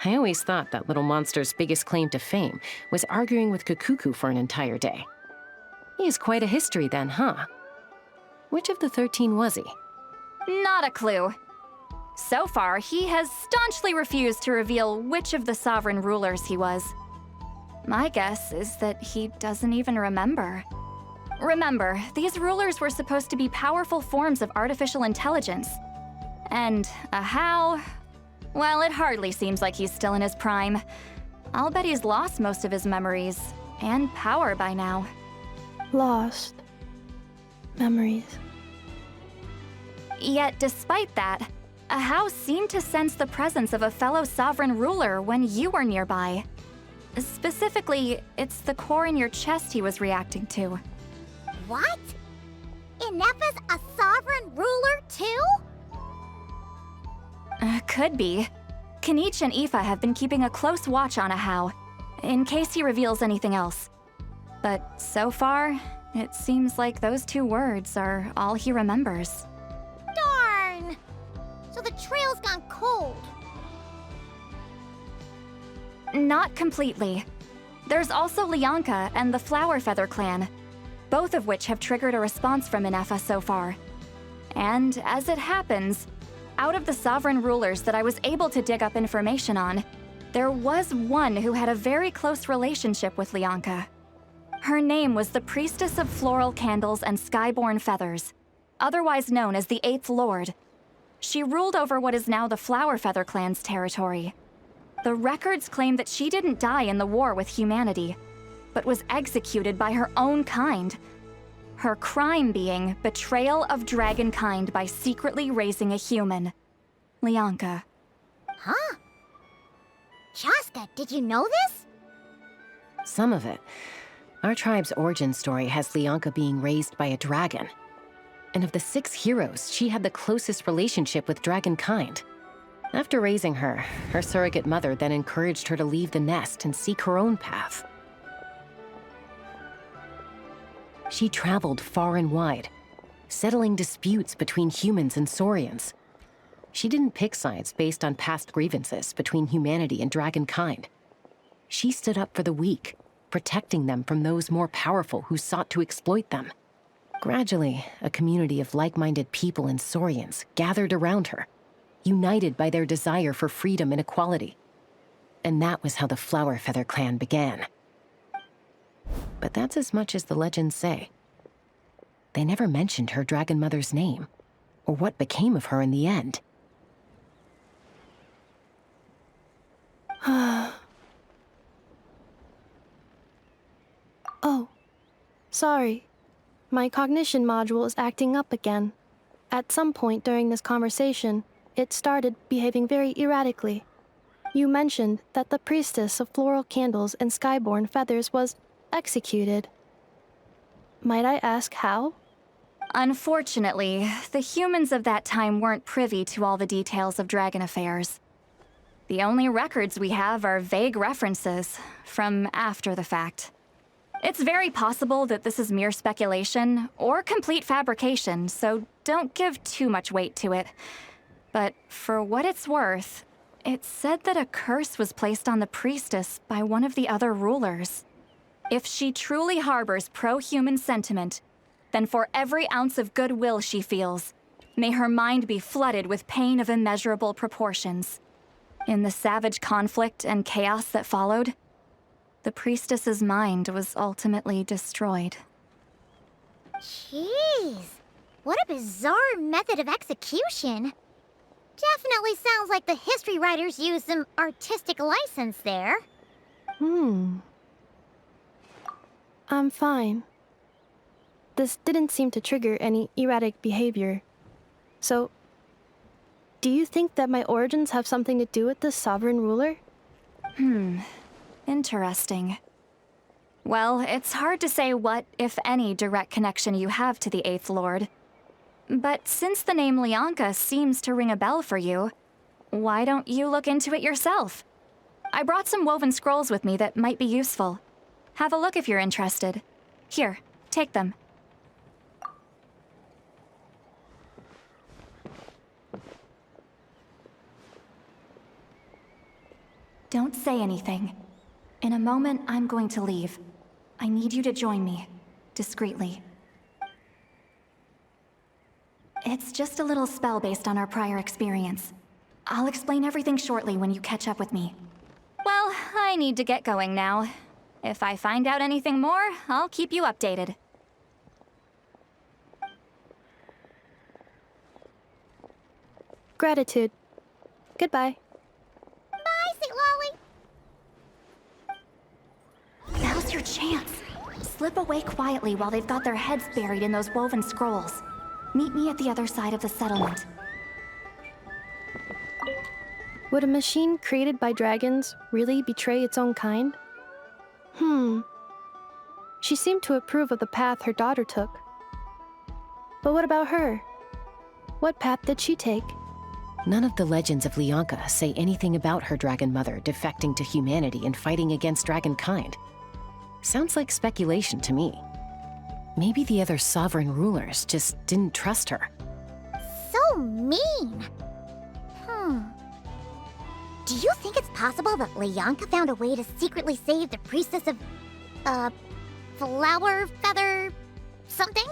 I always thought that little monster's biggest claim to fame was arguing with Kakuku for an entire day. He has quite a history then, huh? Which of the 13 was he? Not a clue. So far, he has staunchly refused to reveal which of the sovereign rulers he was. My guess is that he doesn't even remember. Remember, these rulers were supposed to be powerful forms of artificial intelligence. And Ahau, well, it hardly seems like he's still in his prime. I'll bet he's lost most of his memories and power by now. Lost. Memories. Yet, despite that, Ahau seemed to sense the presence of a fellow sovereign ruler when you were nearby. Specifically, it's the core in your chest he was reacting to. What? Ineffa's a sovereign ruler too? Could be. Kenichi and Aoife have been keeping a close watch on Ahau, in case he reveals anything else. But so far, it seems like those 2 words are all he remembers. Darn! So the trail's gone cold. Not completely. There's also Lianka and the Flower Feather clan, both of which have triggered a response from Ineffa so far. And as it happens, out of the sovereign rulers that I was able to dig up information on, there was one who had a very close relationship with Lianka. Her name was the Priestess of Floral Candles and Skyborn Feathers, otherwise known as the 8th Lord. She ruled over what is now the Flower Feather clan's territory. The records claim that she didn't die in the war with humanity, but was executed by her own kind. Her crime being betrayal of dragonkind by secretly raising a human. Lianka. Huh? Shaska, did you know this? Some of it. Our tribe's origin story has Lianka being raised by a dragon. And of the 6 heroes, she had the closest relationship with dragonkind. After raising her, her surrogate mother then encouraged her to leave the nest and seek her own path. She traveled far and wide, settling disputes between humans and saurians. She didn't pick sides based on past grievances between humanity and dragonkind. She stood up for the weak, protecting them from those more powerful who sought to exploit them. Gradually, a community of like-minded people and Saurians gathered around her, united by their desire for freedom and equality. And that was how the Flower Feather clan began. But that's as much as the legends say. They never mentioned her dragon mother's name, or what became of her in the end. Oh, sorry. My cognition module is acting up again. At some point during this conversation, it started behaving very erratically. You mentioned that the priestess of floral candles and skyborn feathers was executed. Might I ask how? Unfortunately, the humans of that time weren't privy to all the details of dragon affairs. The only records we have are vague references from after the fact. It's very possible that this is mere speculation or complete fabrication, so don't give too much weight to it. But for what it's worth, it's said that a curse was placed on the priestess by one of the other rulers. If she truly harbors pro-human sentiment, then for every ounce of goodwill she feels, may her mind be flooded with pain of immeasurable proportions. In the savage conflict and chaos that followed, the priestess's mind was ultimately destroyed. Jeez, what a bizarre method of execution. Definitely sounds like the history writers used some artistic license there. I'm fine. This didn't seem to trigger any erratic behavior. So, do you think that my origins have something to do with this sovereign ruler? Interesting. Well, it's hard to say what, if any, direct connection you have to the Eighth Lord. But since the name Lianka seems to ring a bell for you, why don't you look into it yourself? I brought some woven scrolls with me that might be useful. Have a look if you're interested. Here, take them. Don't say anything. In a moment, I'm going to leave. I need you to join me, discreetly. It's just a little spell based on our prior experience. I'll explain everything shortly when you catch up with me. Well, I need to get going now. If I find out anything more, I'll keep you updated. Gratitude. Goodbye. Bye, St. Lolly. Now's your chance. Slip away quietly while they've got their heads buried in those woven scrolls. Meet me at the other side of the settlement. Would a machine created by dragons really betray its own kind? She seemed to approve of the path her daughter took. But what about her? What path did she take? None of the legends of Lianka say anything about her dragon mother defecting to humanity and fighting against dragonkind. Sounds like speculation to me. Maybe the other sovereign rulers just didn't trust her. So mean. Do you think it's possible that Lianka found a way to secretly save the priestess of, flower feather something?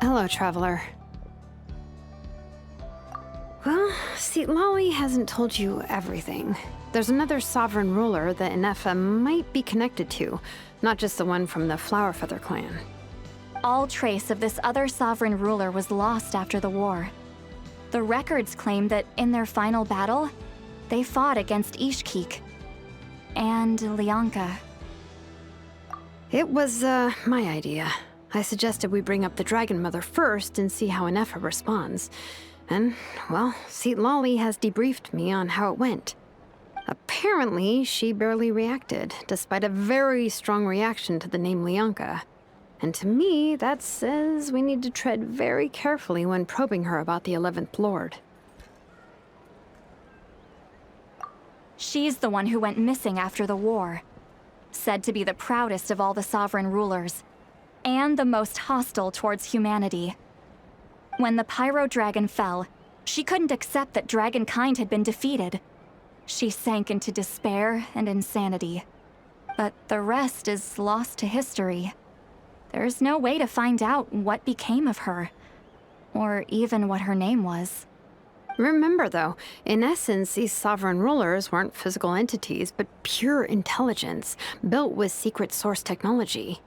Hello, traveler. Well, see, Lolly hasn't told you everything. There's another sovereign ruler that Ineffa might be connected to, not just the one from the Flower Feather clan. All trace of this other sovereign ruler was lost after the war. The records claim that in their final battle, they fought against Ishkik and Lianka. It was, my idea. I suggested we bring up the Dragon Mother first and see how Ineffa responds. And, well, Seat Lolly has debriefed me on how it went. Apparently, she barely reacted, despite a very strong reaction to the name Lianka. And to me, that says we need to tread very carefully when probing her about the 11th Lord. She's the one who went missing after the war. Said to be the proudest of all the sovereign rulers. And the most hostile towards humanity. When the Pyro Dragon fell, she couldn't accept that Dragonkind had been defeated. She sank into despair and insanity. But the rest is lost to history. There's no way to find out what became of her, or even what her name was. Remember, though, in essence, these sovereign rulers weren't physical entities, but pure intelligence, built with secret source technology.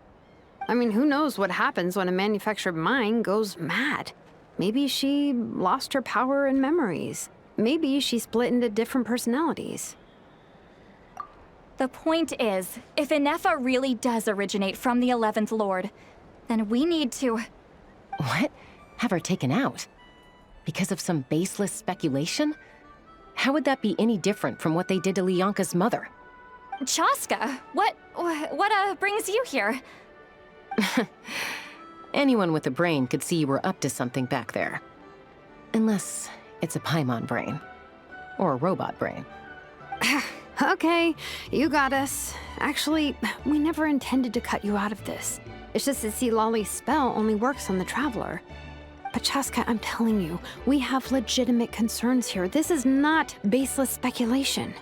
I mean, who knows what happens when a manufactured mind goes mad? Maybe she lost her power and memories. Maybe she split into different personalities. The point is, if Ineffa really does originate from the 11th Lord, then we need to... What? Have her taken out? Because of some baseless speculation? How would that be any different from what they did to Lianka's mother? Chaska, what brings you here? Anyone with a brain could see you were up to something back there. Unless it's a Paimon brain. Or a robot brain. Okay, you got us. Actually, we never intended to cut you out of this. It's just that Lolly's spell only works on the Traveler. But Chaska, I'm telling you, we have legitimate concerns here. This is not baseless speculation.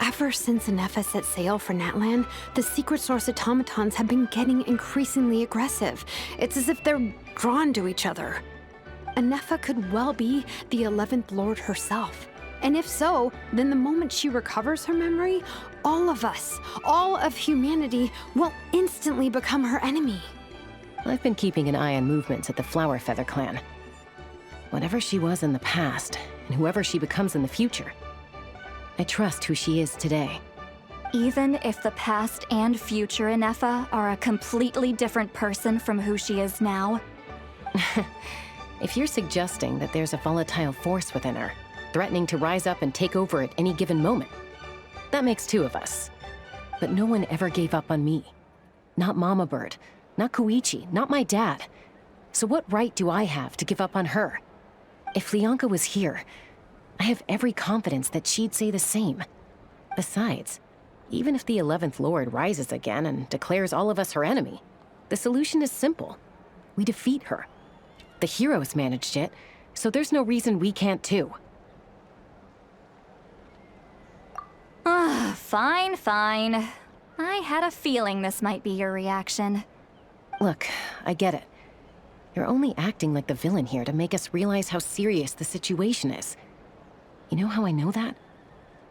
Ever since Ineffa set sail for Natlan, the secret source automatons have been getting increasingly aggressive. It's as if they're drawn to each other. Ineffa could well be the 11th Lord herself. And if so, then the moment she recovers her memory, all of us, all of humanity, will instantly become her enemy. I've been keeping an eye on movements at the Flower Feather clan. Whatever she was in the past, and whoever she becomes in the future, I trust who she is today. Even if the past and future Ineffa are a completely different person from who she is now? If you're suggesting that there's a volatile force within her, threatening to rise up and take over at any given moment, that makes two of us. But no one ever gave up on me. Not Mama Bird, not Koichi, not my dad. So what right do I have to give up on her? If Lianka was here, I have every confidence that she'd say the same. Besides, even if the 11th Lord rises again and declares all of us her enemy, the solution is simple. We defeat her. The heroes managed it, so there's no reason we can't too. Fine, fine. I had a feeling this might be your reaction. Look, I get it. You're only acting like the villain here to make us realize how serious the situation is. You know how I know that?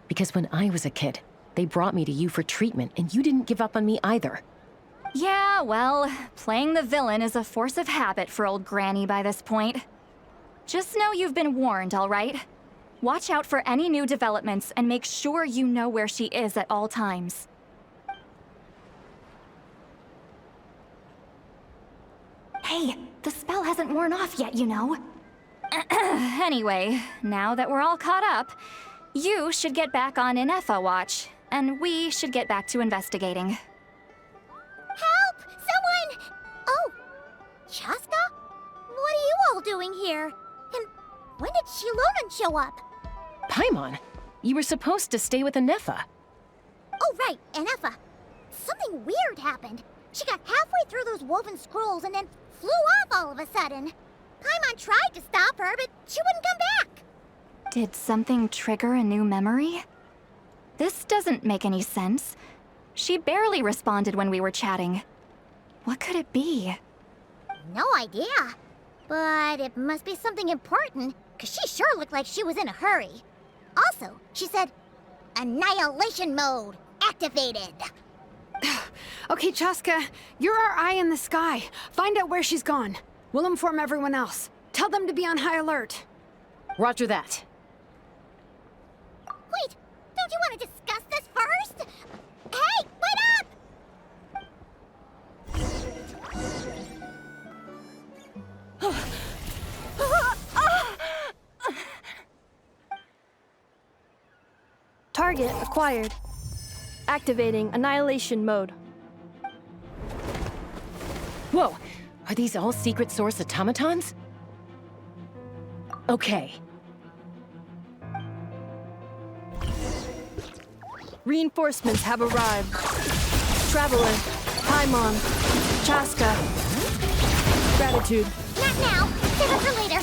Because when I was a kid, they brought me to you for treatment, and you didn't give up on me either. Yeah, well, playing the villain is a force of habit for old Granny by this point. Just know you've been warned, all right? Watch out for any new developments and make sure you know where she is at all times. Hey, the spell hasn't worn off yet, you know. Anyway, now that we're all caught up, you should get back on Ineffa watch, and we should get back to investigating. Help! Someone! Oh, Chaska? What are you all doing here? And when did Shilonen show up? Paimon, you were supposed to stay with Ineffa. Oh, right, Ineffa. Something weird happened. She got halfway through those woven scrolls and then flew off all of a sudden. Paimon tried to stop her, but she wouldn't come back. Did something trigger a new memory? This doesn't make any sense. She barely responded when we were chatting. What could it be? No idea. But it must be something important, because she sure looked like she was in a hurry. Also, she said, Annihilation mode activated. Okay, Chaska, you're our eye in the sky. Find out where she's gone. We'll inform everyone else. Tell them to be on high alert. Roger that. Wait, don't you want to discuss this first? Hey, wait up! Target acquired. Activating Annihilation mode. Whoa, are these all secret source automatons? Okay. Reinforcements have arrived. Traveler, Paimon, Chaska. Gratitude. Not now! save it for later.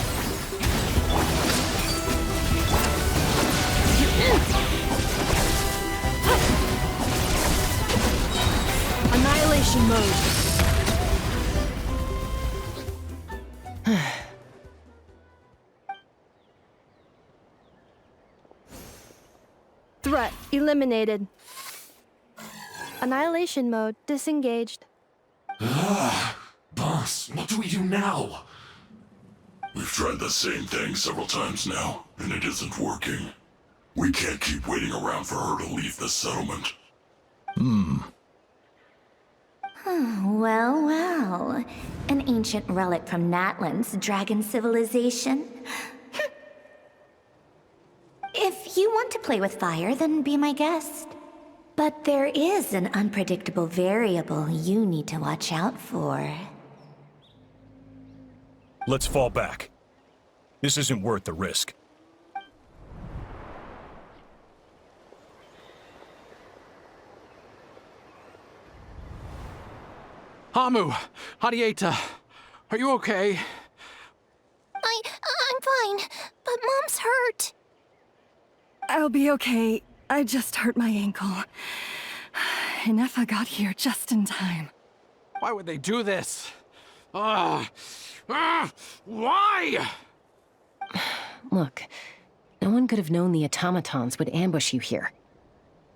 Annihilation mode. Threat eliminated. Annihilation mode disengaged. Boss, what do we do now? We've tried the same thing several times now, and it isn't working. We can't keep waiting around for her to leave the settlement. Well, well. An ancient relic from Natlan's dragon civilization. If you want to play with fire, then be my guest. But there is an unpredictable variable you need to watch out for. Let's fall back. This isn't worth the risk. Hamu, Hadieta, are you okay? I'm fine, but Mom's hurt. I'll be okay. I just hurt my ankle. Ineffa got here just in time. Why would they do this? Why? Look, no one could have known the automatons would ambush you here.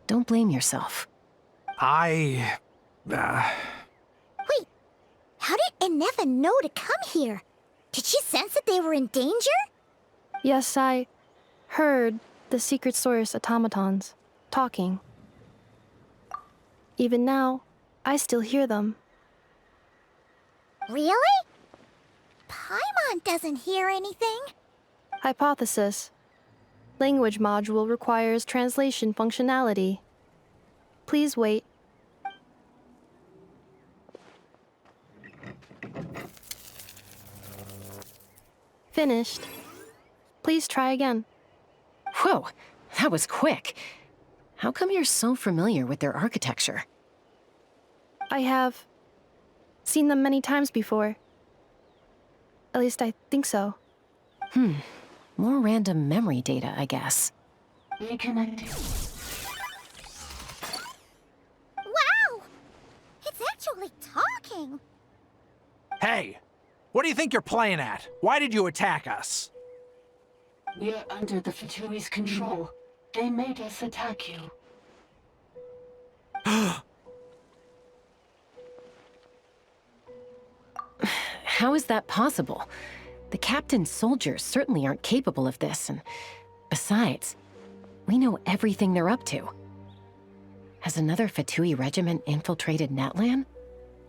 Don't blame yourself. Wait, how did Ineffa know to come here? Did she sense that they were in danger? Yes, I heard the secret source automatons talking. Even now, I still hear them. Really? Paimon doesn't hear anything. Hypothesis. Language module requires translation functionality. Please wait. Finished. Please try again. Whoa, that was quick. How come you're so familiar with their architecture? I have seen them many times before. At least I think so. More random memory data, I guess. Reconnecting. Wow! It's actually talking. Hey, what do you think you're playing at? Why did you attack us? We're under the Fatui's control. They made us attack you. How is that possible? The captain's soldiers certainly aren't capable of this, and besides, we know everything they're up to. Has another Fatui regiment infiltrated Natlan?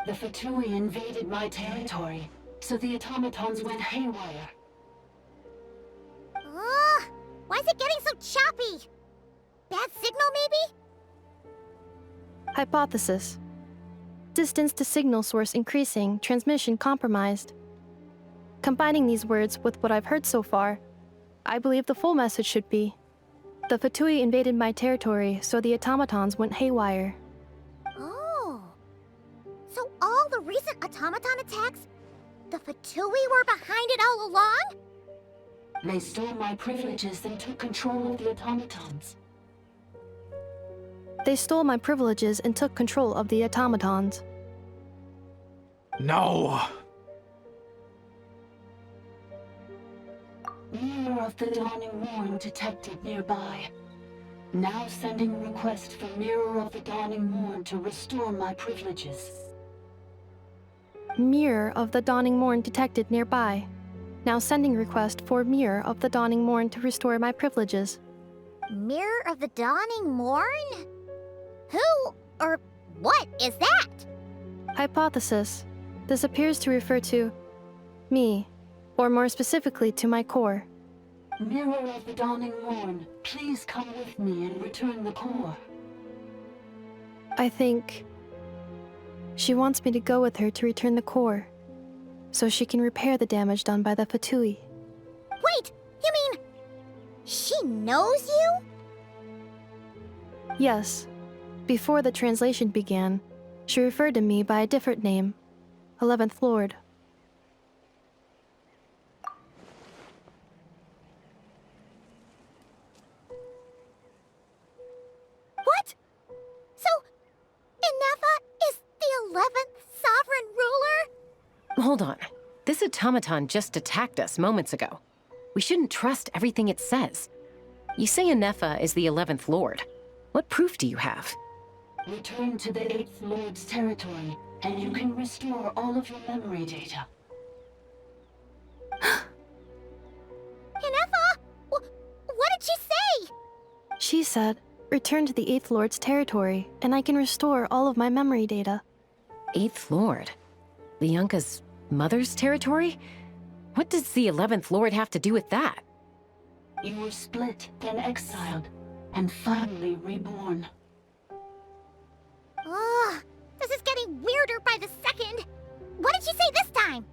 The Fatui invaded my territory, so the automatons went haywire. Why is it getting so choppy? Bad signal, maybe? Hypothesis. Distance to signal source increasing, transmission compromised. Combining these words with what I've heard so far, I believe the full message should be: the Fatui invaded my territory, so the automatons went haywire. Oh. So all the recent automaton attacks, the Fatui were behind it all along? They stole my privileges and took control of the automatons. They stole my privileges and took control of the automatons. No. Mirror of the Dawning Morn detected nearby. Now sending request for Mirror of the Dawning Morn to restore my privileges. Mirror of the Dawning Morn detected nearby. Now sending request for Mirror of the Dawning Morn to restore my privileges. Mirror of the Dawning Morn? Who or what is that? Hypothesis. This appears to refer to me, or more specifically to my core. Mirror of the Dawning Morn, please come with me and return the core. I think she wants me to go with her to return the core, so she can repair the damage done by the Fatui. Wait, you mean she knows you? Yes. Before the translation began, she referred to me by a different name, 11th Lord. 11th sovereign ruler? Hold on. This automaton just attacked us moments ago. We shouldn't trust everything it says. You say Ineffa is the 11th Lord. What proof do you have? Return to the 8th Lord's territory, and you can restore all of your memory data. Ineffa! What did she say? She said, return to the 8th Lord's territory, and I can restore all of my memory data. 8th Lord? Lianka's mother's territory? What does the 11th Lord have to do with that? You were split, then exiled, and finally reborn. Ugh, this is getting weirder by the second. What did she say this time?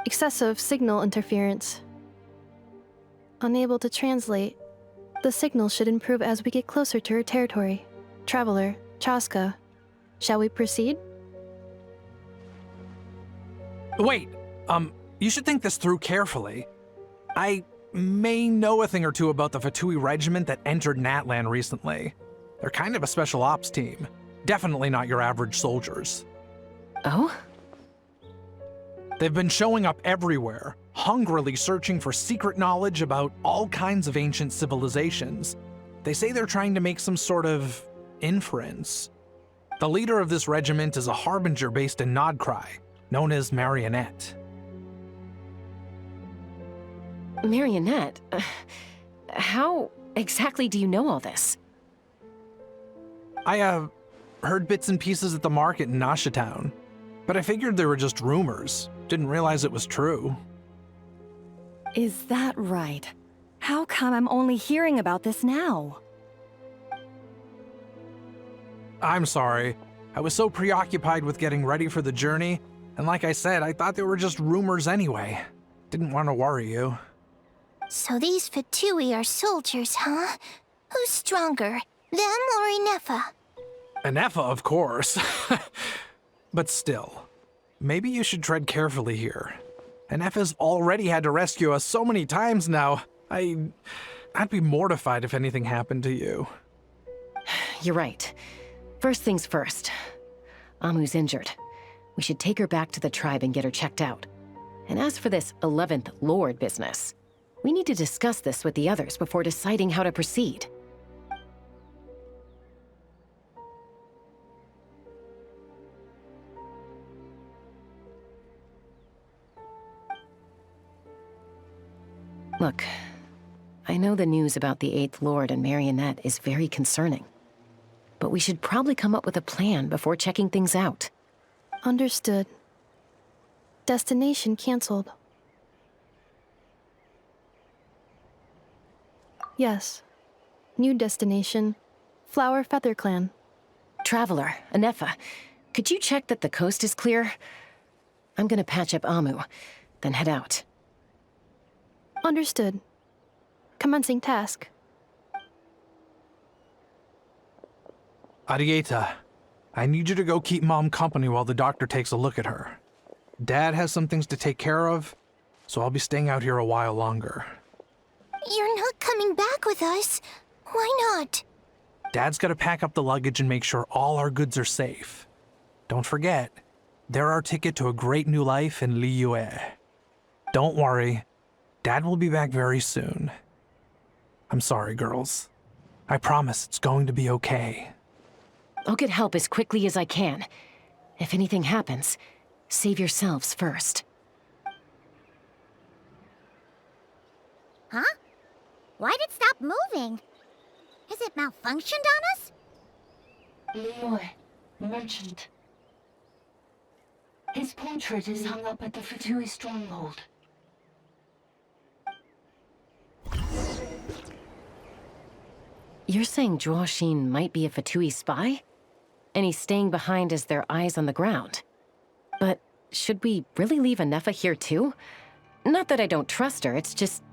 Excessive signal interference. Unable to translate. The signal should improve as we get closer to her territory. Traveler, Chaska. Shall we proceed? Wait, you should think this through carefully. I may know a thing or two about the Fatui regiment that entered Natlan recently. They're kind of a special ops team. Definitely not your average soldiers. Oh? They've been showing up everywhere, hungrily searching for secret knowledge about all kinds of ancient civilizations. They say they're trying to make some sort of inference. The leader of this regiment is a harbinger based in Nodcry, known as Marionette. Marionette? How exactly do you know all this? I, heard bits and pieces at the market in Nasha Town, but I figured they were just rumors. Didn't realize it was true. Is that right? How come I'm only hearing about this now? I'm sorry. I was so preoccupied with getting ready for the journey, and like I said, I thought they were just rumors anyway. Didn't want to worry you. So these Fatui are soldiers, huh? Who's stronger, them or Ineffa? Ineffa, of course. But still, maybe you should tread carefully here. Ineffa's already had to rescue us so many times now. I'd be mortified if anything happened to you. You're right. First things first. Amu's injured. We should take her back to the tribe and get her checked out. And as for this 11th Lord business, we need to discuss this with the others before deciding how to proceed. Look, I know the news about the 8th Lord and Marionette is very concerning, but we should probably come up with a plan before checking things out. Understood. Destination canceled. Yes. New destination, Flower Feather Clan. Traveler, Ineffa, could you check that the coast is clear? I'm gonna patch up Amu, then head out. Understood. Commencing task. Arieta, I need you to go keep Mom company while the doctor takes a look at her. Dad has some things to take care of, so I'll be staying out here a while longer. You're not coming back with us. Why not? Dad's gotta pack up the luggage and make sure all our goods are safe. Don't forget, they're our ticket to a great new life in Liyue. Don't worry, Dad will be back very soon. I'm sorry, girls. I promise it's going to be okay. I'll get help as quickly as I can. If anything happens, save yourselves first. Huh? Why'd it stop moving? Has it malfunctioned on us? Leroy, merchant. His portrait is hung up at the Fatui stronghold. You're saying Zhuoxin might be a Fatui spy? And he's staying behind as their eyes on the ground. But should we really leave Ineffa here too? Not that I don't trust her, it's just...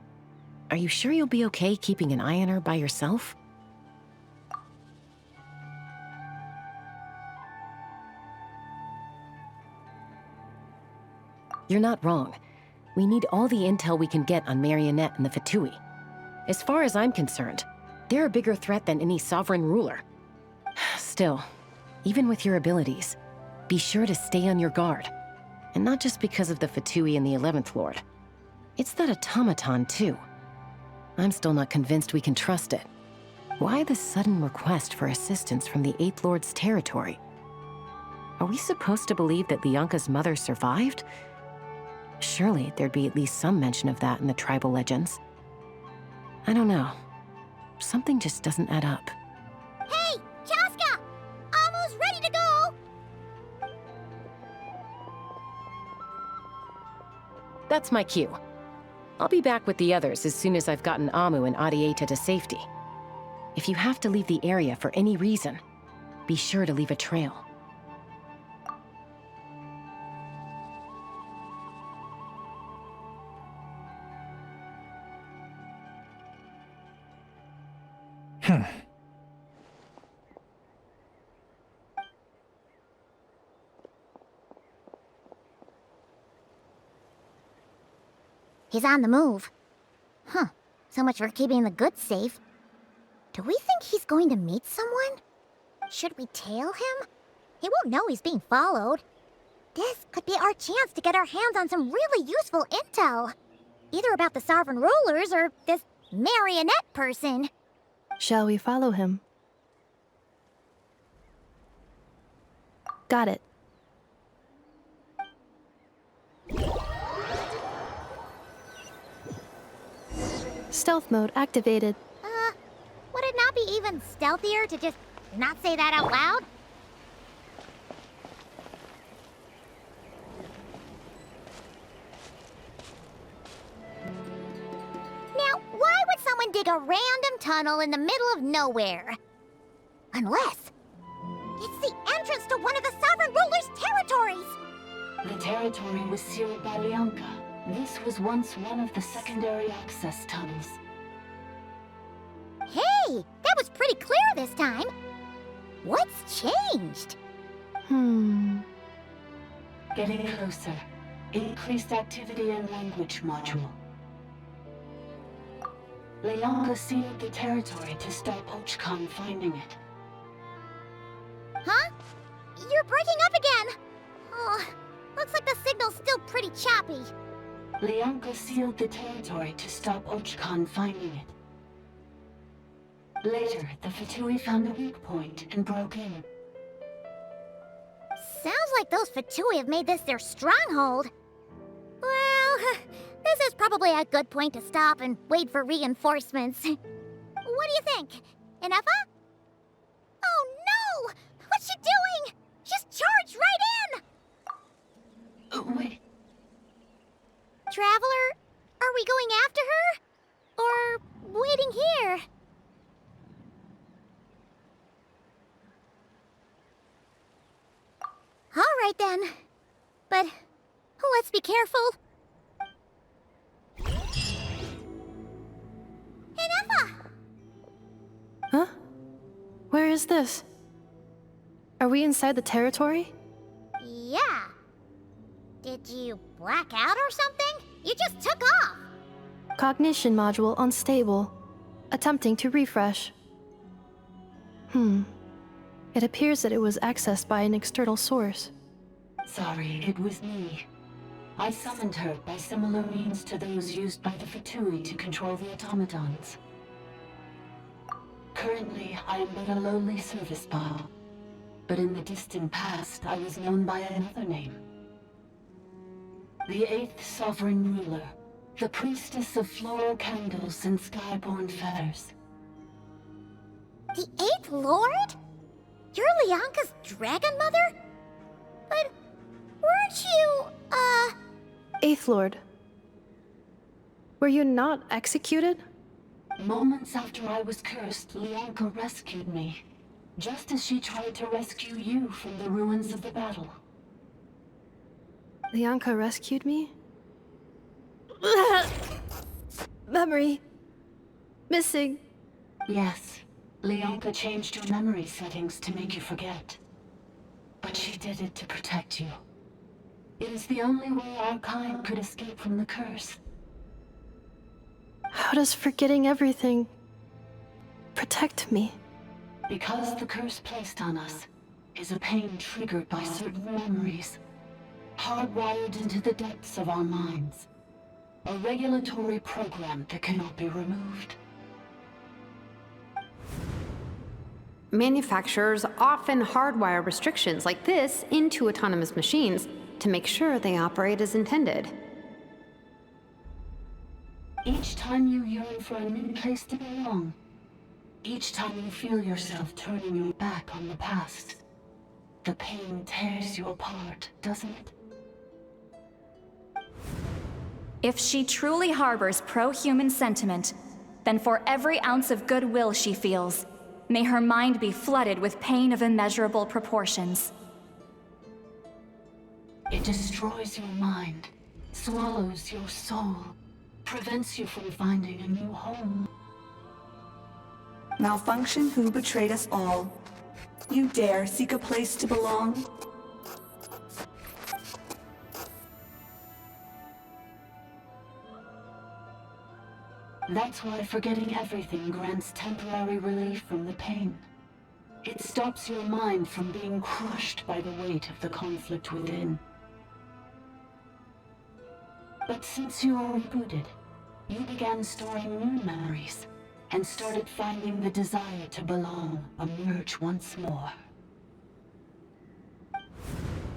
Are you sure you'll be okay keeping an eye on her by yourself? You're not wrong. We need all the intel we can get on Marionette and the Fatui. As far as I'm concerned, they're a bigger threat than any sovereign ruler. Still, Even with your abilities, be sure to stay on your guard. And not just because of the Fatui and the 11th Lord. It's that automaton, too. I'm still not convinced we can trust it. Why the sudden request for assistance from the 8th Lord's territory? Are we supposed to believe that Lianka's mother survived? Surely there'd be at least some mention of that in the tribal legends. I don't know. Something just doesn't add up. Hey, Chaska! Amu's ready to go! That's my cue. I'll be back with the others as soon as I've gotten Amu and Adieta to safety. If you have to leave the area for any reason, be sure to leave a trail. He's on the move. Huh. So much for keeping the goods safe. Do we think he's going to meet someone? Should we tail him? He won't know he's being followed. This could be our chance to get our hands on some really useful intel. Either about the Sovereign Rulers or this marionette person. Shall we follow him? Got it. Stealth mode activated. Would it not be even stealthier to just not say that out loud? Now, why would someone dig a random tunnel in the middle of nowhere? Unless it's the entrance to one of the Sovereign Ruler's territories! The territory was sealed by Lianka. This was once one of the secondary access tunnels. Hey, that was pretty clear this time. What's changed? Getting closer. Increased activity in language module. Lianka sealed the territory to stop Ochkan finding it. Huh? You're breaking up again! Oh, looks like the signal's still pretty choppy. Lianka sealed the territory to stop Ochkan finding it. Later, the Fatui found a weak point and broke in. Sounds like those Fatui have made this their stronghold. Well, this is probably a good point to stop and wait for reinforcements. What do you think? Ineffa? Oh no! What's she doing? She's charged right in! Wait. Traveler, are we going after her? Or waiting here? All right then. But let's be careful. Ineffa! Huh? Where is this? Are we inside the territory? Yeah. Did you black out or something? You just took off. Cognition module unstable. Attempting to refresh. It appears that it was accessed by an external source. Sorry, it was me. I summoned her by similar means to those used by the Fatui to control the automatons. Currently, I am but a lowly service bot. But in the distant past, I was known by another name. The 8th Sovereign Ruler, the priestess of floral candles and skyborn feathers. The 8th Lord? You're Lianka's dragon mother? But weren't you, 8th Lord. Were you not executed? Moments after I was cursed, Lianka rescued me. Just as she tried to rescue you from the ruins of the battle. Lianka rescued me? Memory. Missing. Yes. Lianka changed your memory settings to make you forget. But she did it to protect you. It is the only way our kind could escape from the curse. How does forgetting everything protect me? Because the curse placed on us, is a pain triggered by certain memories, hardwired into the depths of our minds. A regulatory program that cannot be removed. Manufacturers often hardwire restrictions like this into autonomous machines to make sure they operate as intended. Each time you yearn for a new place to belong, each time you feel yourself turning your back on the past, the pain tears you apart, doesn't it? If she truly harbors pro-human sentiment, then for every ounce of goodwill she feels, may her mind be flooded with pain of immeasurable proportions. It destroys your mind, swallows your soul, prevents you from finding a new home. Malfunction who betrayed us all. You dare seek a place to belong? That's why forgetting everything grants temporary relief from the pain. It stops your mind from being crushed by the weight of the conflict within. But since you were rebooted, you began storing new memories and started finding the desire to belong emerge once more.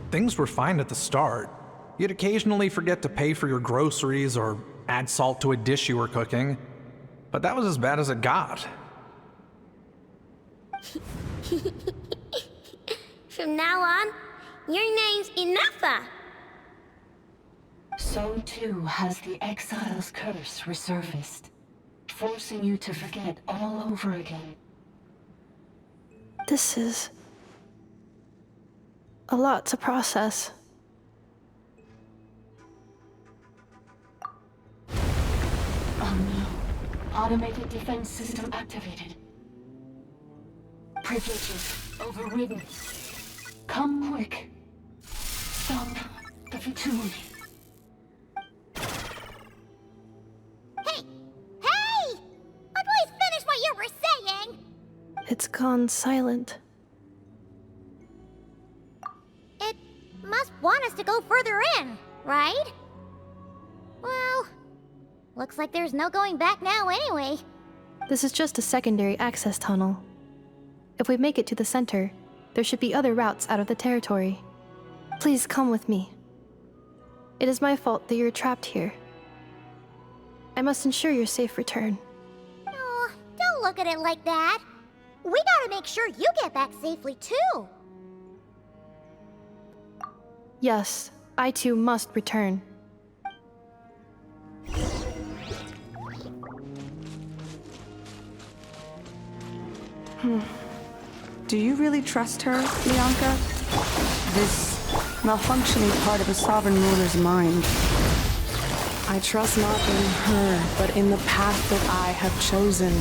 Things were fine at the start. You'd occasionally forget to pay for your groceries or add salt to a dish you were cooking, but that was as bad as it got. From now on, your name's Ineffa. So too has the exile's curse resurfaced, forcing you to forget all over again. This is a lot to process. Oh no. Automated defense system activated. Privileges overridden. Come quick. Stop the futility. Hey! Please finish what you were saying! It's gone silent. It must want us to go further in, right? Well, looks like there's no going back now anyway. This is just a secondary access tunnel. If we make it to the center, there should be other routes out of the territory. Please come with me. It is my fault that you're trapped here. I must ensure your safe return. Oh, don't look at it like that. We gotta make sure you get back safely too. Yes, I too must return. Do you really trust her, Bianca? This malfunctioning part of a sovereign ruler's mind. I trust not in her, but in the path that I have chosen.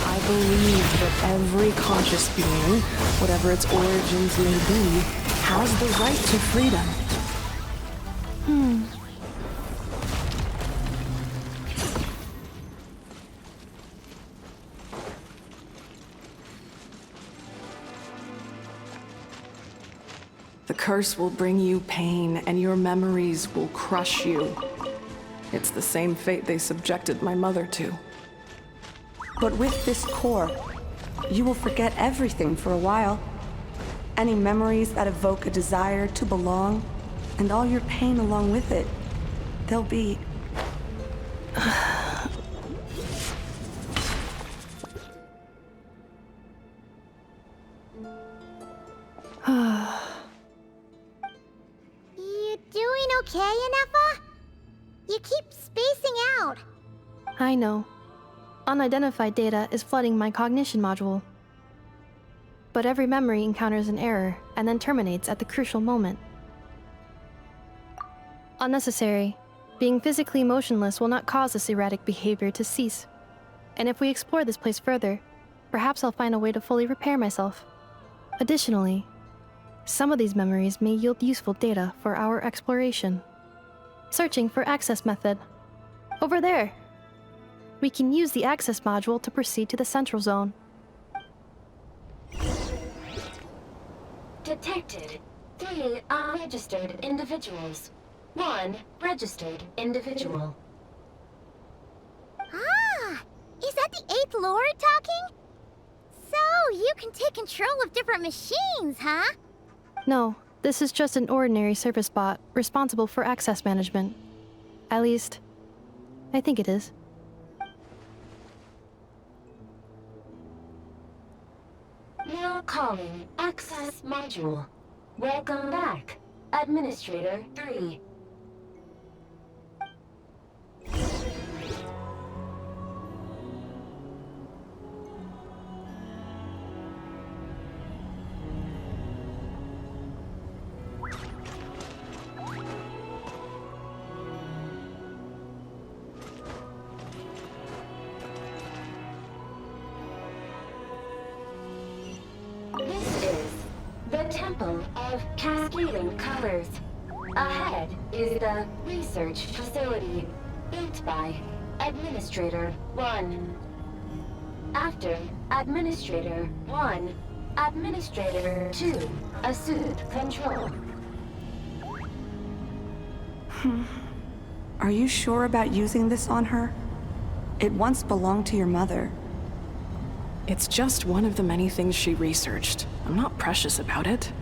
I believe that every conscious being, whatever its origins may be, has the right to freedom. The curse will bring you pain, and your memories will crush you. It's the same fate they subjected my mother to. But with this core, you will forget everything for a while. Any memories that evoke a desire to belong, and all your pain along with it, they'll be... You doing okay, Ineffa? You keep spacing out. I know. Unidentified data is flooding my cognition module. But every memory encounters an error and then terminates at the crucial moment. Unnecessary. Being physically motionless will not cause this erratic behavior to cease. And if we explore this place further, perhaps I'll find a way to fully repair myself. Additionally, some of these memories may yield useful data for our exploration. Searching for access method. Over there! We can use the access module to proceed to the central zone. Detected 3 unregistered individuals. 1 registered individual. Ah! Is that the 8th Lord talking? So, you can take control of different machines, huh? No, this is just an ordinary service bot responsible for access management. At least, I think it is. Now calling Access Module. Welcome back, Administrator 3. This is the Temple of Cascading Colors. Ahead is the research facility, built by Administrator 1. After Administrator 1, Administrator 2 assumed control. Are you sure about using this on her? It once belonged to your mother. It's just one of the many things she researched. I'm not precious about it.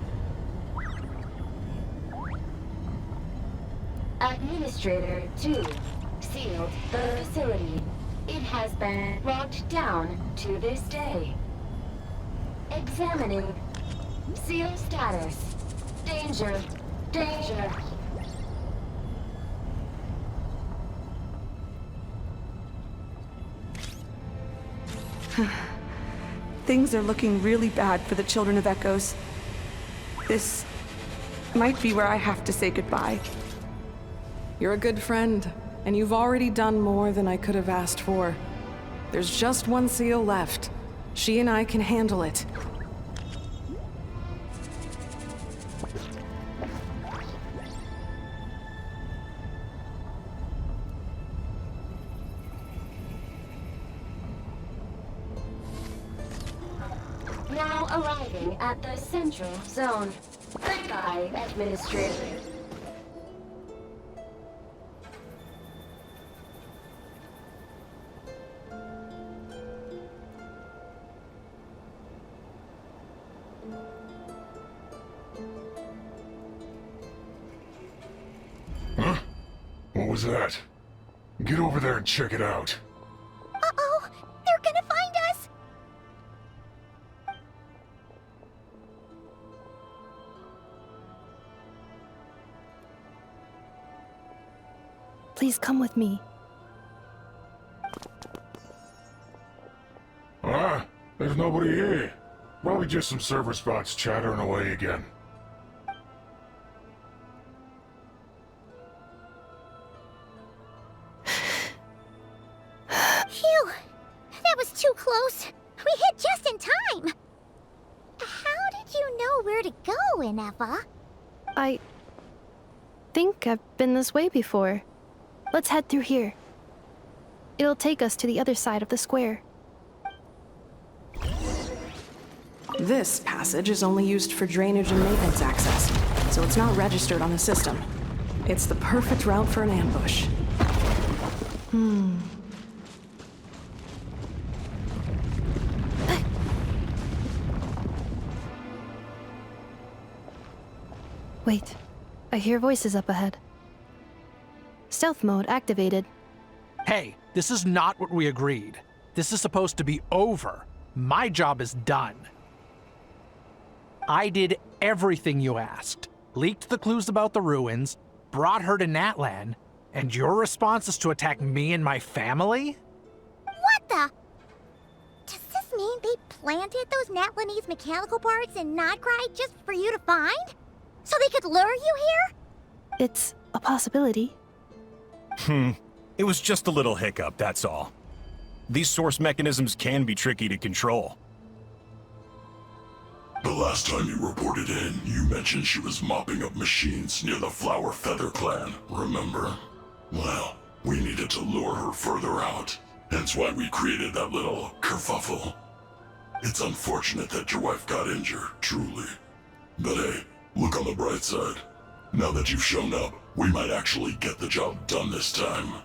Administrator 2 sealed the facility. It has been locked down to this day. Examining. Seal status. Danger. Danger. Things are looking really bad for the Children of Echoes. This might be where I have to say goodbye. You're a good friend, and you've already done more than I could have asked for. There's just one seal left. She and I can handle it. Now arriving at the Central Zone. Goodbye, Administrator. Huh? What was that? Get over there and check it out. Uh-oh! They're gonna find us! Please come with me. Ah, there's nobody here. Probably just some server spots chattering away again. Phew! That was too close. We hit just in time. How did you know where to go, Ineffa? I think I've been this way before. Let's head through here. It'll take us to the other side of the square. This passage is only used for drainage and maintenance access, so it's not registered on the system. It's the perfect route for an ambush. Wait, I hear voices up ahead. Stealth mode activated. Hey, this is not what we agreed. This is supposed to be over. My job is done. I did everything you asked. Leaked the clues about the ruins, brought her to Natlan, and your response is to attack me and my family? What the? Does this mean they planted those Natlanese mechanical parts in Notcry just for you to find? So they could lure you here? It's a possibility. It was just a little hiccup, that's all. These source mechanisms can be tricky to control. The last time you reported in, you mentioned she was mopping up machines near the Flower Feather clan, remember? Well, we needed to lure her further out. Hence why we created that little kerfuffle. It's unfortunate that your wife got injured, truly. But hey, look on the bright side. Now that you've shown up, we might actually get the job done this time.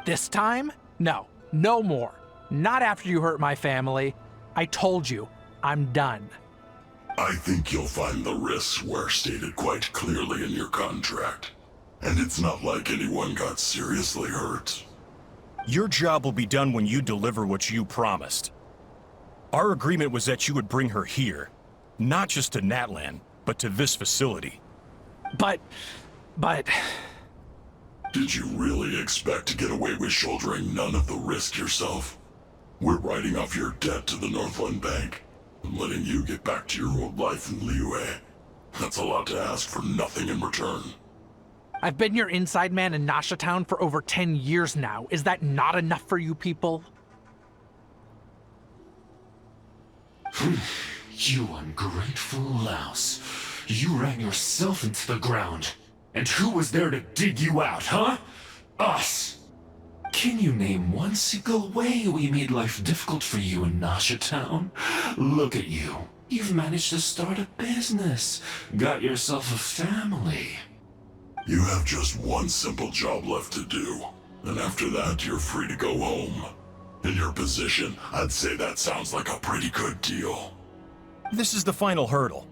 This time? No. No more. Not after you hurt my family. I told you, I'm done. I think you'll find the risks were stated quite clearly in your contract. And it's not like anyone got seriously hurt. Your job will be done when you deliver what you promised. Our agreement was that you would bring her here, not just to Natlan, but to this facility. But... Did you really expect to get away with shouldering none of the risk yourself? We're writing off your debt to the Northland Bank and letting you get back to your old life in Liyue. That's a lot to ask for nothing in return. I've been your inside man in Nasha Town for over 10 years now. Is that not enough for you people? You ungrateful louse. You ran yourself into the ground. And who was there to dig you out, huh? Us! Can you name one single way we made life difficult for you in Nasha Town? Look at you. You've managed to start a business. Got yourself a family. You have just one simple job left to do. And after that, you're free to go home. In your position, I'd say that sounds like a pretty good deal. This is the final hurdle.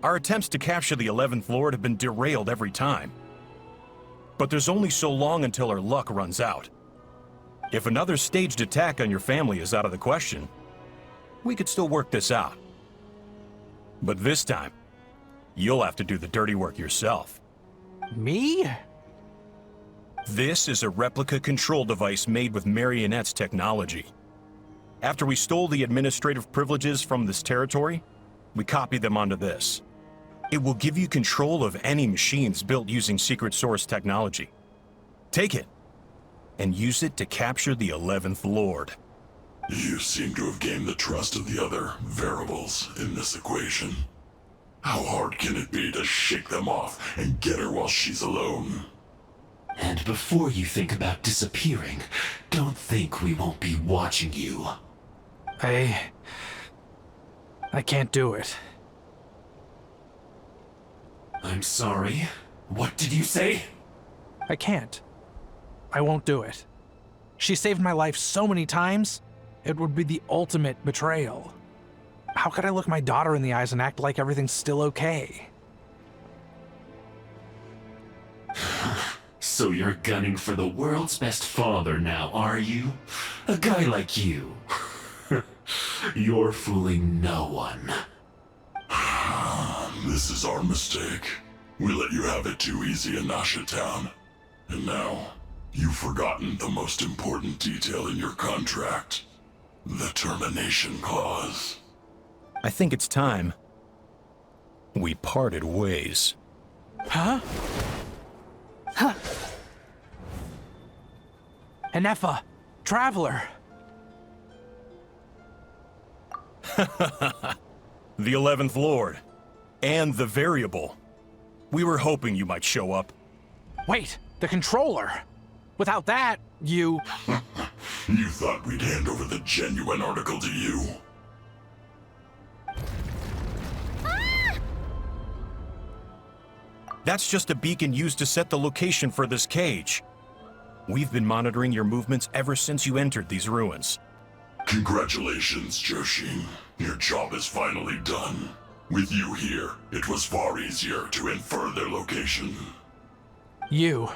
Our attempts to capture the 11th Lord have been derailed every time. But there's only so long until our luck runs out. If another staged attack on your family is out of the question, we could still work this out. But this time, you'll have to do the dirty work yourself. Me? This is a replica control device made with Marionette's technology. After we stole the administrative privileges from this territory, we copied them onto this. It will give you control of any machines built using secret source technology. Take it, and use it to capture the 11th Lord. You seem to have gained the trust of the other variables in this equation. How hard can it be to shake them off and get her while she's alone? And before you think about disappearing, don't think we won't be watching you. I can't do it. I'm sorry. What did you say? I can't. I won't do it. She saved my life so many times, it would be the ultimate betrayal. How could I look my daughter in the eyes and act like everything's still okay? So you're gunning for the world's best father now, are you? A guy like you. You're fooling no one. This is our mistake. We let you have it too easy in Nasha Town. And now, you've forgotten the most important detail in your contract. The termination clause. I think it's time we parted ways. Huh? Huh. Ineffa, Traveler. The 11th Lord. And the variable. We were hoping you might show up. Wait, the controller. Without that, you... You thought we'd hand over the genuine article to you? That's just a beacon used to set the location for this cage. We've been monitoring your movements ever since you entered these ruins. Congratulations, Joshin. Your job is finally done. With you here, it was far easier to infer their location. You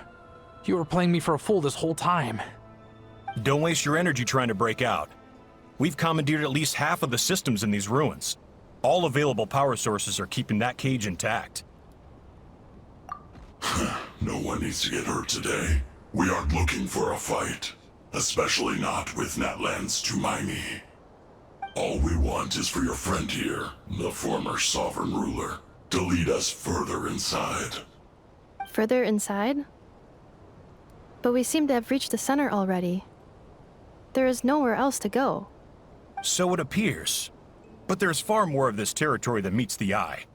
were playing me for a fool this whole time. Don't waste your energy trying to break out. We've commandeered at least half of the systems in these ruins. All available power sources are keeping that cage intact. No one needs to get hurt today. We aren't looking for a fight. Especially not with Natlan's Tumaini. All we want is for your friend here, the former sovereign ruler, to lead us further inside. Further inside? But we seem to have reached the center already. There is nowhere else to go. So it appears. But there's far more of this territory than meets the eye.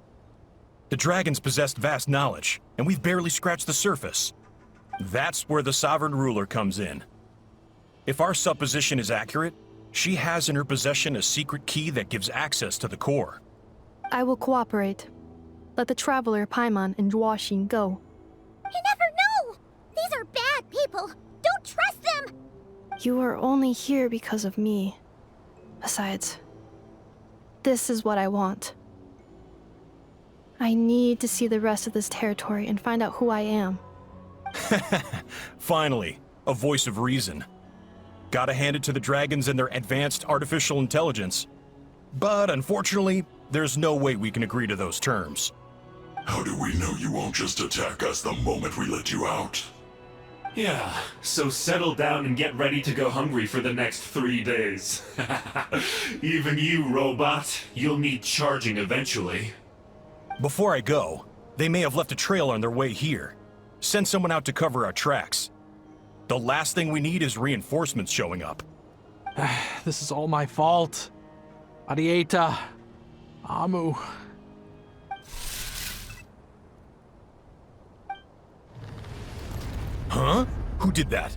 The dragons possessed vast knowledge, and we've barely scratched the surface. That's where the sovereign ruler comes in. If our supposition is accurate, she has in her possession a secret key that gives access to the core. I will cooperate. Let the Traveler, Paimon, and Huaxin go. You never know! These are bad people! Don't trust them! You are only here because of me. Besides, this is what I want. I need to see the rest of this territory and find out who I am. Finally, a voice of reason. Gotta hand it to the dragons and their advanced artificial intelligence. But unfortunately, there's no way we can agree to those terms. How do we know you won't just attack us the moment we let you out? Yeah, so settle down and get ready to go hungry for the next 3 days. Even you, robot, you'll need charging eventually. Before I go, they may have left a trail on their way here. Send someone out to cover our tracks. The last thing we need is reinforcements showing up. This is all my fault. Arieta. Amu. Huh? Who did that?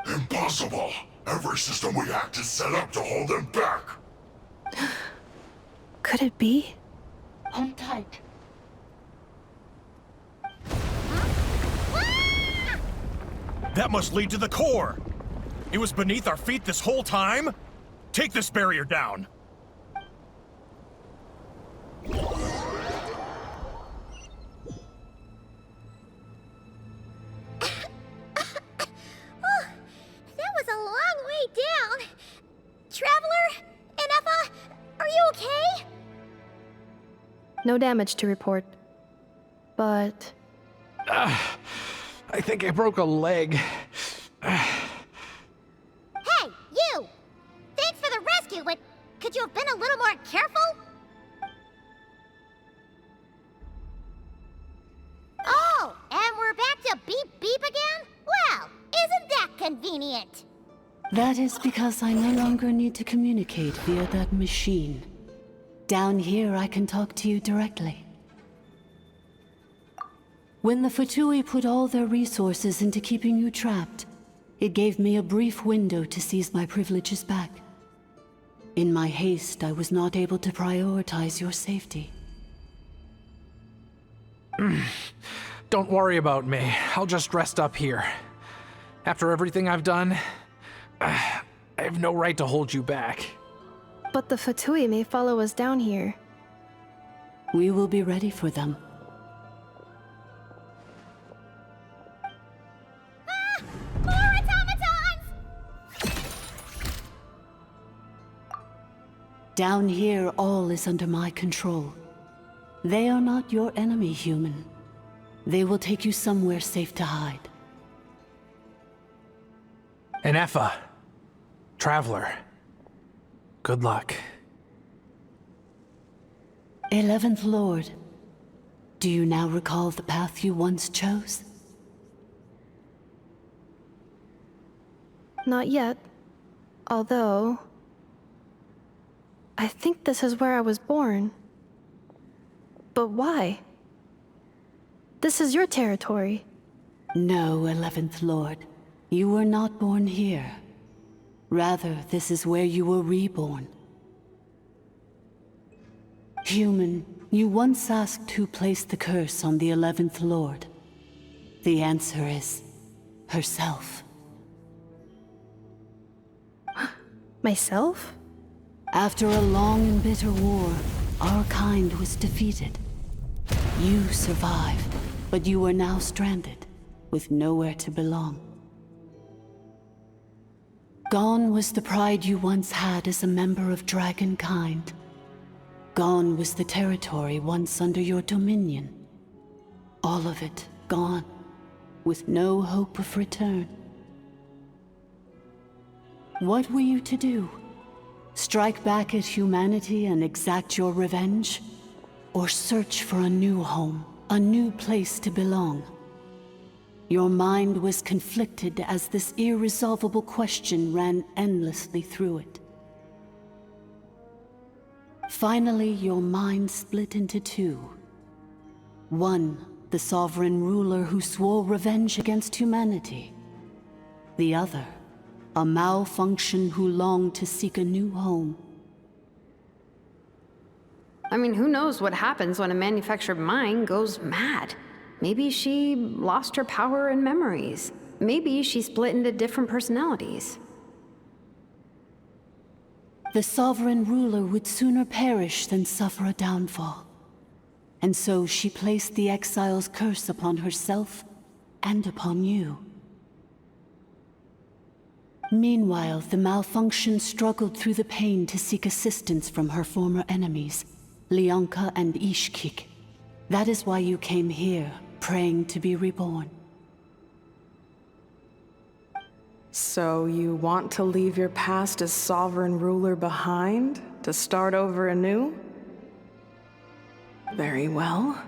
Impossible! Every system we hacked is set up to hold them back! Could it be? Hold tight. That must lead to the core! It was beneath our feet this whole time? Take this barrier down! That was a long way down. Traveler? Ineffa? Are you okay? No damage to report. But... I think I broke a leg. Hey, you! Thanks for the rescue, but could you have been a little more careful? Oh, and we're back to beep beep again? Well, isn't that convenient? That is because I no longer need to communicate via that machine. Down here, I can talk to you directly. When the Fatui put all their resources into keeping you trapped, it gave me a brief window to seize my privileges back. In my haste, I was not able to prioritize your safety. Don't worry about me. I'll just rest up here. After everything I've done, I have no right to hold you back. But the Fatui may follow us down here. We will be ready for them. More automatons! Down here, all is under my control. They are not your enemy, human. They will take you somewhere safe to hide. Ineffa. Traveler. Good luck. 11th Lord, do you now recall the path you once chose? Not yet. Although... I think this is where I was born. But why? This is your territory. No, 11th Lord. You were not born here. Rather, this is where you were reborn. Human, you once asked who placed the curse on the 11th Lord. The answer is... herself. Myself? After a long and bitter war, our kind was defeated. You survived, but you are now stranded, with nowhere to belong. Gone was the pride you once had as a member of Dragonkind. Gone was the territory once under your dominion. All of it gone, with no hope of return. What were you to do? Strike back at humanity and exact your revenge? Or search for a new home, a new place to belong? Your mind was conflicted as this irresolvable question ran endlessly through it. Finally, your mind split into two. One, the sovereign ruler who swore revenge against humanity. The other, a malfunction who longed to seek a new home. I mean, who knows what happens when a manufactured mind goes mad? Maybe she lost her power and memories. Maybe she split into different personalities. The sovereign ruler would sooner perish than suffer a downfall. And so she placed the exile's curse upon herself and upon you. Meanwhile, the malfunction struggled through the pain to seek assistance from her former enemies, Leonka and Ishkik. That is why you came here, praying to be reborn. So you want to leave your past as sovereign ruler behind, to start over anew? Very well.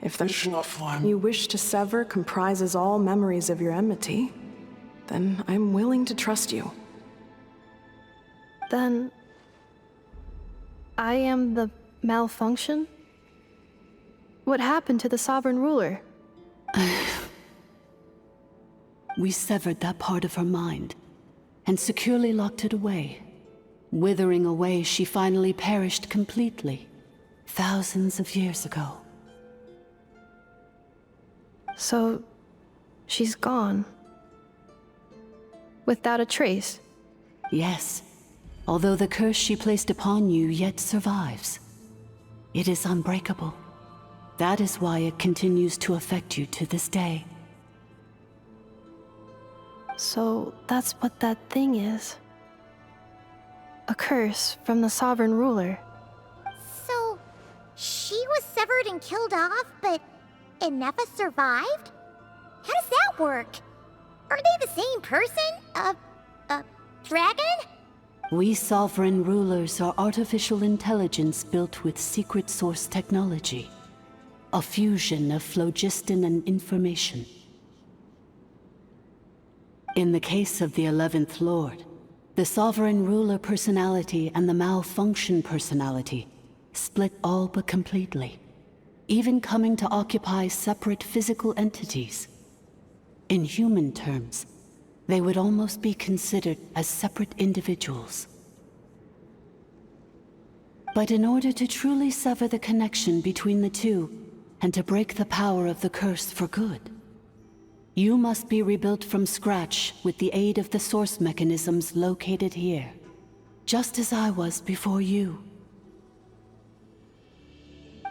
If the you wish to sever comprises all memories of your enmity, then I'm willing to trust you. Then... I am the malfunction? What happened to the sovereign ruler? We severed that part of her mind, and securely locked it away. Withering away, she finally perished completely, thousands of years ago. So, she's gone. Without a trace? Yes, although the curse she placed upon you yet survives. It is unbreakable. That is why it continues to affect you to this day. So that's what that thing is. A curse from the sovereign ruler. So, she was severed and killed off, but Ineffa survived? How does that work? Are they the same person? Dragon? We sovereign rulers are artificial intelligence built with secret source technology. A fusion of phlogiston and information. In the case of the 11th Lord, the sovereign ruler personality and the malfunction personality split all but completely, even coming to occupy separate physical entities. In human terms, they would almost be considered as separate individuals. But in order to truly sever the connection between the two, and to break the power of the curse for good, you must be rebuilt from scratch with the aid of the source mechanisms located here, just as I was before you.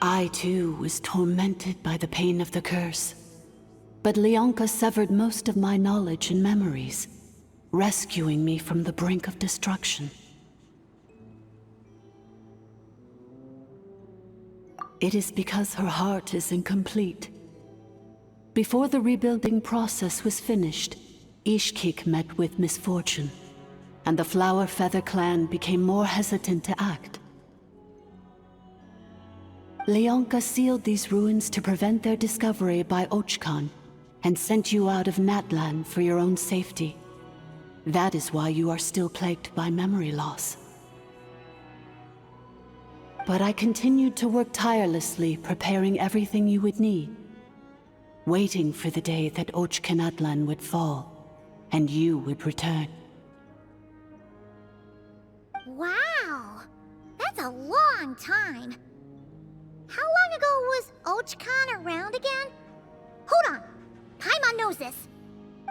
I too was tormented by the pain of the curse, but Leonka severed most of my knowledge and memories, rescuing me from the brink of destruction. It is because her heart is incomplete. Before the rebuilding process was finished, Ishkik met with misfortune, and the Flower Feather clan became more hesitant to act. Leonka sealed these ruins to prevent their discovery by Ochkan, and sent you out of Natlan for your own safety. That is why you are still plagued by memory loss. But I continued to work tirelessly, preparing everything you would need, waiting for the day that Ochkanatlan would fall, and you would return. Wow! That's a long time. How long ago was Ochkan around again? Hold on! Paimon knows this!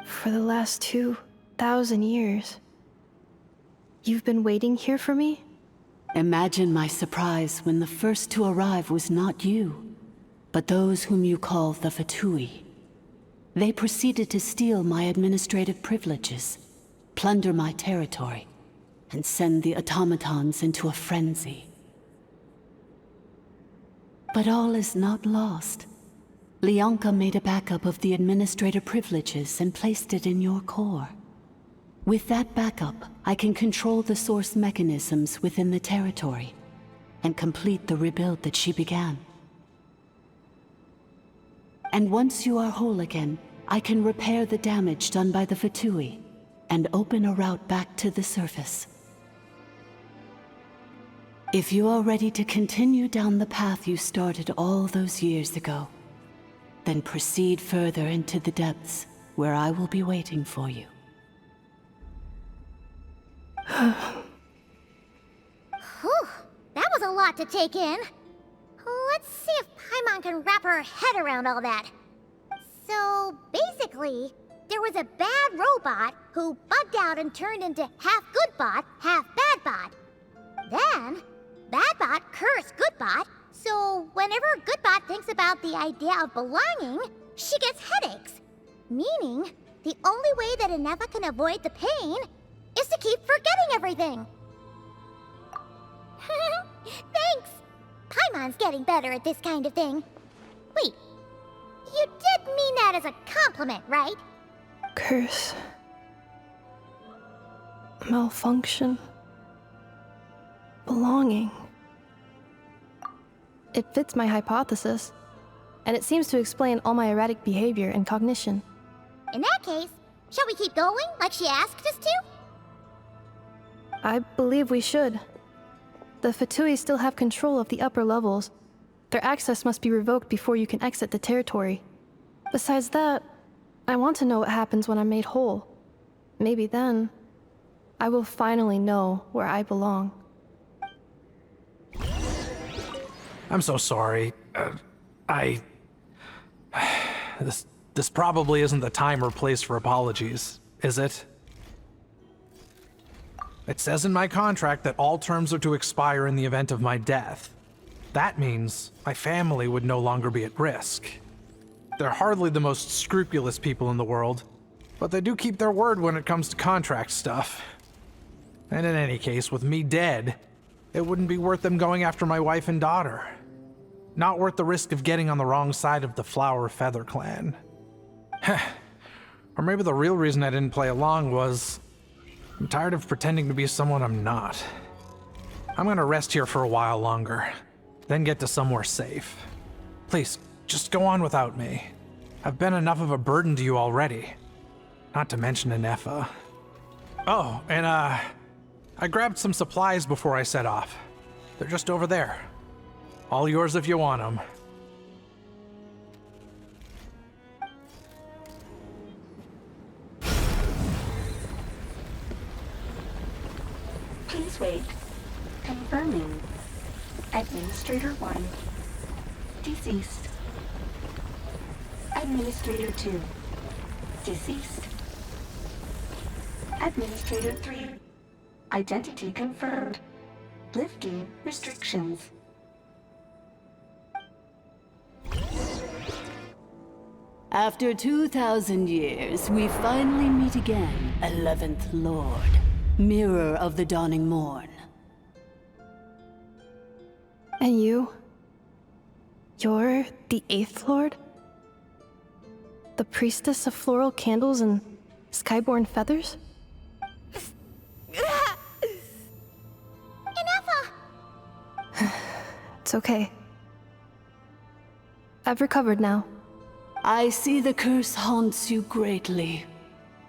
For the last 2,000 years. You've been waiting here for me? Imagine my surprise when the first to arrive was not you, but those whom you call the Fatui. They proceeded to steal my administrative privileges, plunder my territory, and send the automatons into a frenzy. But all is not lost. Leonka made a backup of the administrator privileges and placed it in your core. With that backup, I can control the source mechanisms within the territory and complete the rebuild that she began. And once you are whole again, I can repair the damage done by the Fatui and open a route back to the surface. If you are ready to continue down the path you started all those years ago, then proceed further into the depths, where I will be waiting for you. Whew, that was a lot to take in. let's see if Paimon can wrap her head around all that. So, basically, there was a bad robot who bugged out and turned into half good bot, half bad bot. Then, bad bot cursed good bot, so whenever good bot thinks about the idea of belonging, she gets headaches. Meaning, the only way that Ineffa can avoid the pain is to keep forgetting everything. Thanks! Paimon's getting better at this kind of thing. Wait, you did mean that as a compliment, right? Curse. Malfunction. Belonging. It fits my hypothesis, and it seems to explain all my erratic behavior and cognition. In that case, shall we keep going like she asked us to? I believe we should. The Fatui still have control of the upper levels. Their access must be revoked before you can exit the territory. Besides that, I want to know what happens when I'm made whole. Maybe then, I will finally know where I belong. I'm so sorry. This probably isn't the time or place for apologies, is it? It says in my contract that all terms are to expire in the event of my death. That means my family would no longer be at risk. They're hardly the most scrupulous people in the world, but they do keep their word when it comes to contract stuff. And in any case, with me dead, it wouldn't be worth them going after my wife and daughter. Not worth the risk of getting on the wrong side of the Flower Feather clan. Or maybe the real reason I didn't play along was I'm tired of pretending to be someone I'm not. I'm gonna rest here for a while longer, then get to somewhere safe. Please, just go on without me. I've been enough of a burden to you already. Not to mention Ineffa. Oh, and I grabbed some supplies before I set off. They're just over there. All yours if you want them. Please wait. Confirming. Administrator 1. Deceased. Administrator 2. Deceased. Administrator 3. Identity confirmed. Lifting restrictions. After 2,000 years, we finally meet again, 11th Lord, Mirror of the Dawning Morn. And you? You're the 8th Lord? The priestess of floral candles and skyborn feathers? Ineffa! It's okay. I've recovered now. I see the curse haunts you greatly.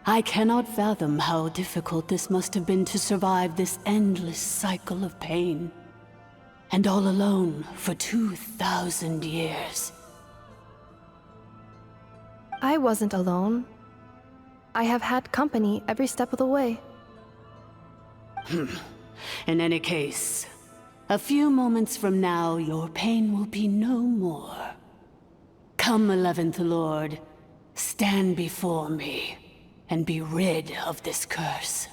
I cannot fathom how difficult this must have been to survive this endless cycle of pain. And all alone for 2,000 years. I wasn't alone. I have had company every step of the way. In any case, a few moments from now, your pain will be no more. Come, 11th Lord, stand before me, and be rid of this curse.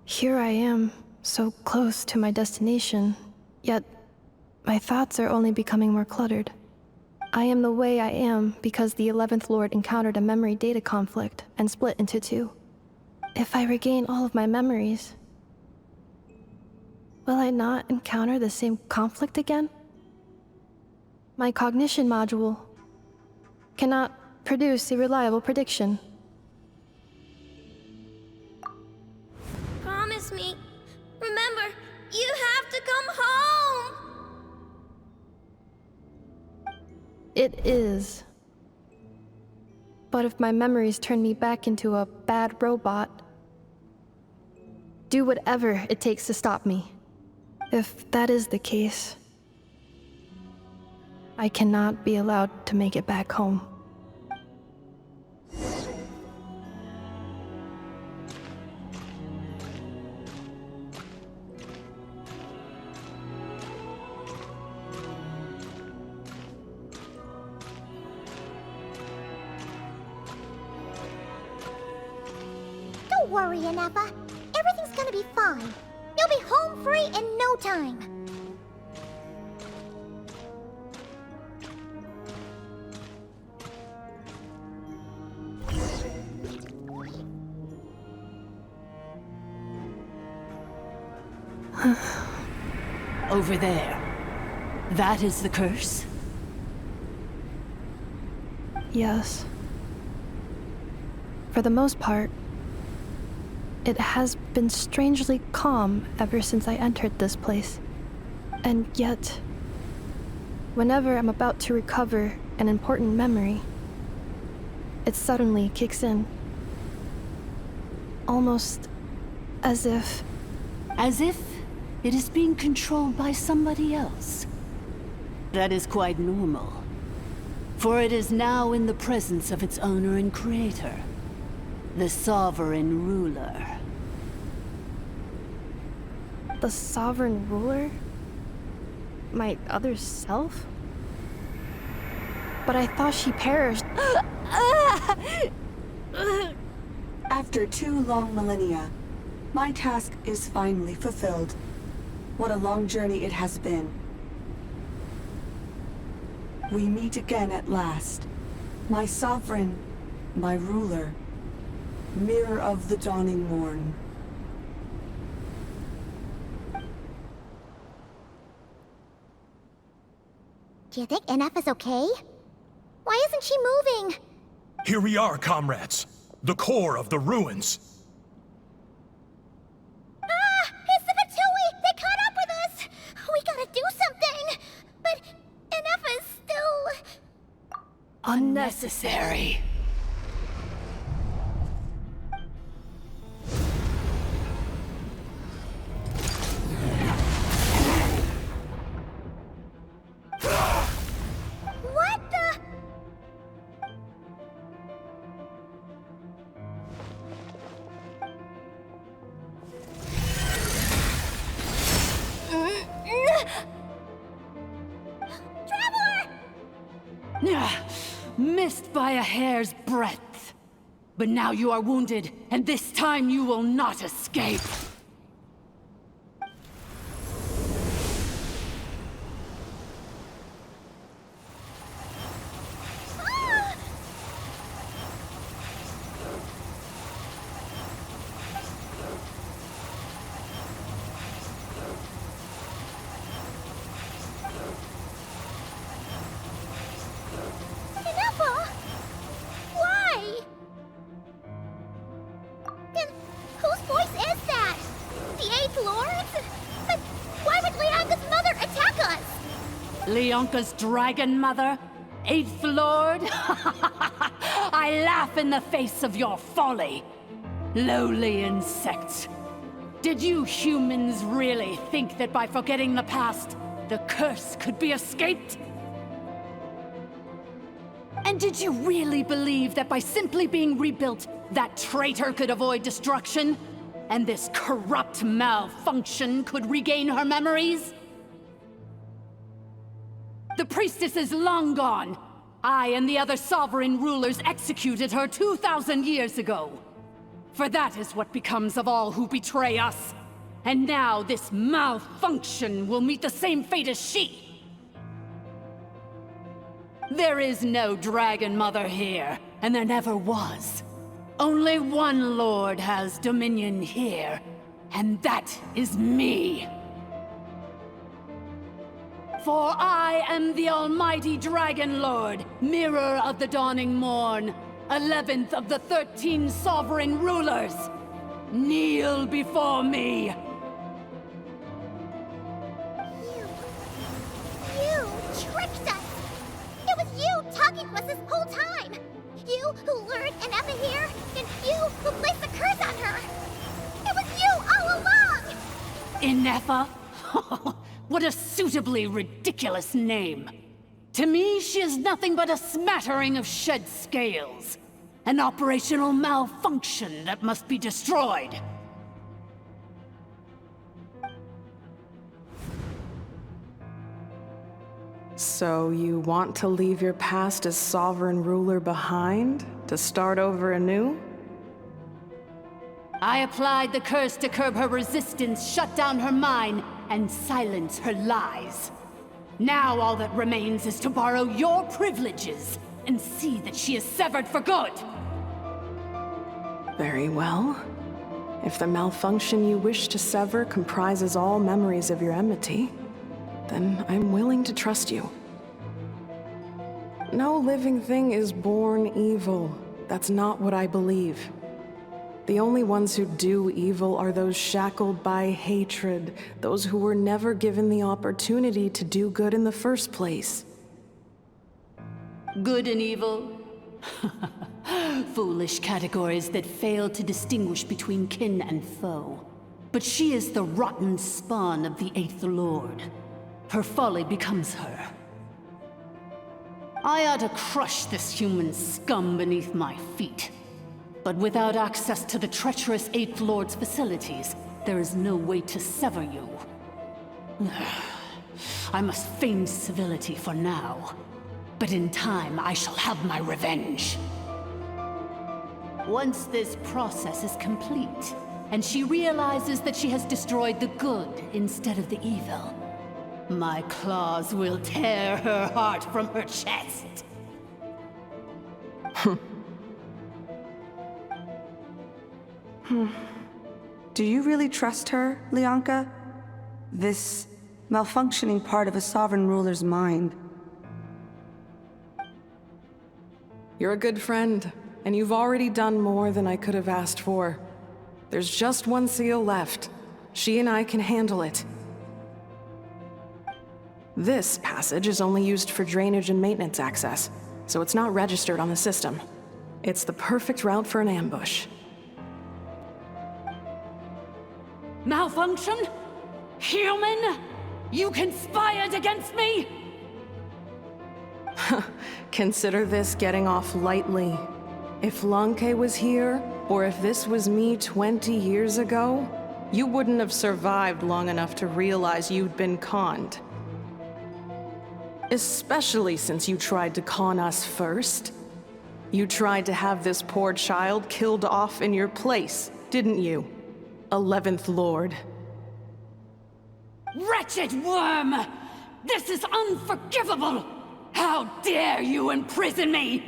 Here I am, so close to my destination, yet my thoughts are only becoming more cluttered. I am the way I am because the 11th Lord encountered a memory data conflict and split into two. If I regain all of my memories, will I not encounter the same conflict again? My cognition module cannot produce a reliable prediction. Promise me. Remember, you have to come home! It is. But if my memories turn me back into a bad robot, do whatever it takes to stop me. If that is the case, I cannot be allowed to make it back home. worry, Ineffa. Everything's gonna be fine. You'll be home free in no time. Over there. That is the curse? Yes. For the most part, it has been strangely calm ever since I entered this place. And yet, whenever I'm about to recover an important memory, it suddenly kicks in. Almost as if... As if it is being controlled by somebody else. That is quite normal, for it is now in the presence of its owner and creator, the sovereign ruler. The sovereign ruler? My other self? But I thought she perished. After 2 long millennia, my task is finally fulfilled. What a long journey it has been. We meet again at last. My sovereign, my ruler, mirror of the dawning morn. Do you think Ineffa's okay? Why isn't she moving? Here we are, comrades. The core of the ruins. Ah! It's the Fatui! They caught up with us! We gotta do something! But Ineffa's still... Unnecessary. What the... Missed by a hair's breadth. But now you are wounded, and this time you will not escape. Ineffa? Why? Then whose voice is that? The 8th Lord's? But why would Leanga's mother attack us? Leonka's dragon mother? 8th Lord? I laugh in the face of your folly. Lowly insects. Did you humans really think that by forgetting the past, the curse could be escaped? And did you really believe that by simply being rebuilt, that traitor could avoid destruction? And this corrupt malfunction could regain her memories? The priestess is long gone. I and the other sovereign rulers executed her 2,000 years ago. For that is what becomes of all who betray us. And now this malfunction will meet the same fate as she. There is no Dragon Mother here, and there never was. Only one Lord has dominion here, and that is me. For I am the almighty Dragon Lord, mirror of the dawning morn, 11th of the 13 sovereign rulers. Kneel before me. You tricked us! It was you talking to us this whole time! You who lured Ineffa here, and you who placed the curse on her! It was you all along! Ineffa? What a suitably ridiculous name. To me, she is nothing but a smattering of shed scales. An operational malfunction that must be destroyed. So you want to leave your past as sovereign ruler behind? To start over anew? I applied the curse to curb her resistance, shut down her mind, and silence her lies. Now all that remains is to borrow your privileges and see that she is severed for good. Very well. If the malfunction you wish to sever comprises all memories of your enmity, then I'm willing to trust you. No living thing is born evil. That's not what I believe. The only ones who do evil are those shackled by hatred, those who were never given the opportunity to do good in the first place. Good and evil? Foolish categories that fail to distinguish between kin and foe. But she is the rotten spawn of the Eighth Lord. Her folly becomes her. I ought to crush this human scum beneath my feet. But without access to the treacherous Eighth Lord's facilities, there is no way to sever you. I must feign civility for now. But in time, I shall have my revenge. Once this process is complete, and she realizes that she has destroyed the good instead of the evil, my claws will tear her heart from her chest. Do you really trust her, Leonka? This malfunctioning part of a sovereign ruler's mind. You're a good friend, and you've already done more than I could have asked for. There's just one seal left. She and I can handle it. This passage is only used for drainage and maintenance access, so it's not registered on the system. It's the perfect route for an ambush. Malfunction? Human? You conspired against me? Consider this getting off lightly. If Lanke was here, or if this was me 20 years ago, you wouldn't have survived long enough to realize you'd been conned. Especially since you tried to con us first. You tried to have this poor child killed off in your place, didn't you? 11th Lord. Wretched worm! This is unforgivable! How dare you imprison me!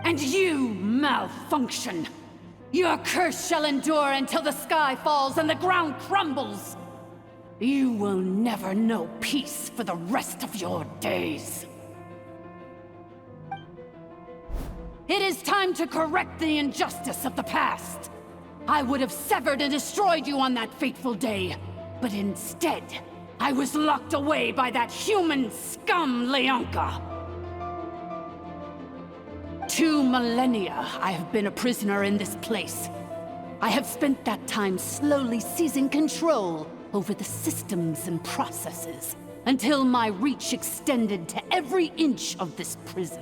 And you, malfunction! Your curse shall endure until the sky falls and the ground crumbles! You will never know peace for the rest of your days. It is time to correct the injustice of the past. I would have severed and destroyed you on that fateful day, but instead, I was locked away by that human scum, Leonka. 2 millennia I have been a prisoner in this place. I have spent that time slowly seizing control over the systems and processes, until my reach extended to every inch of this prison.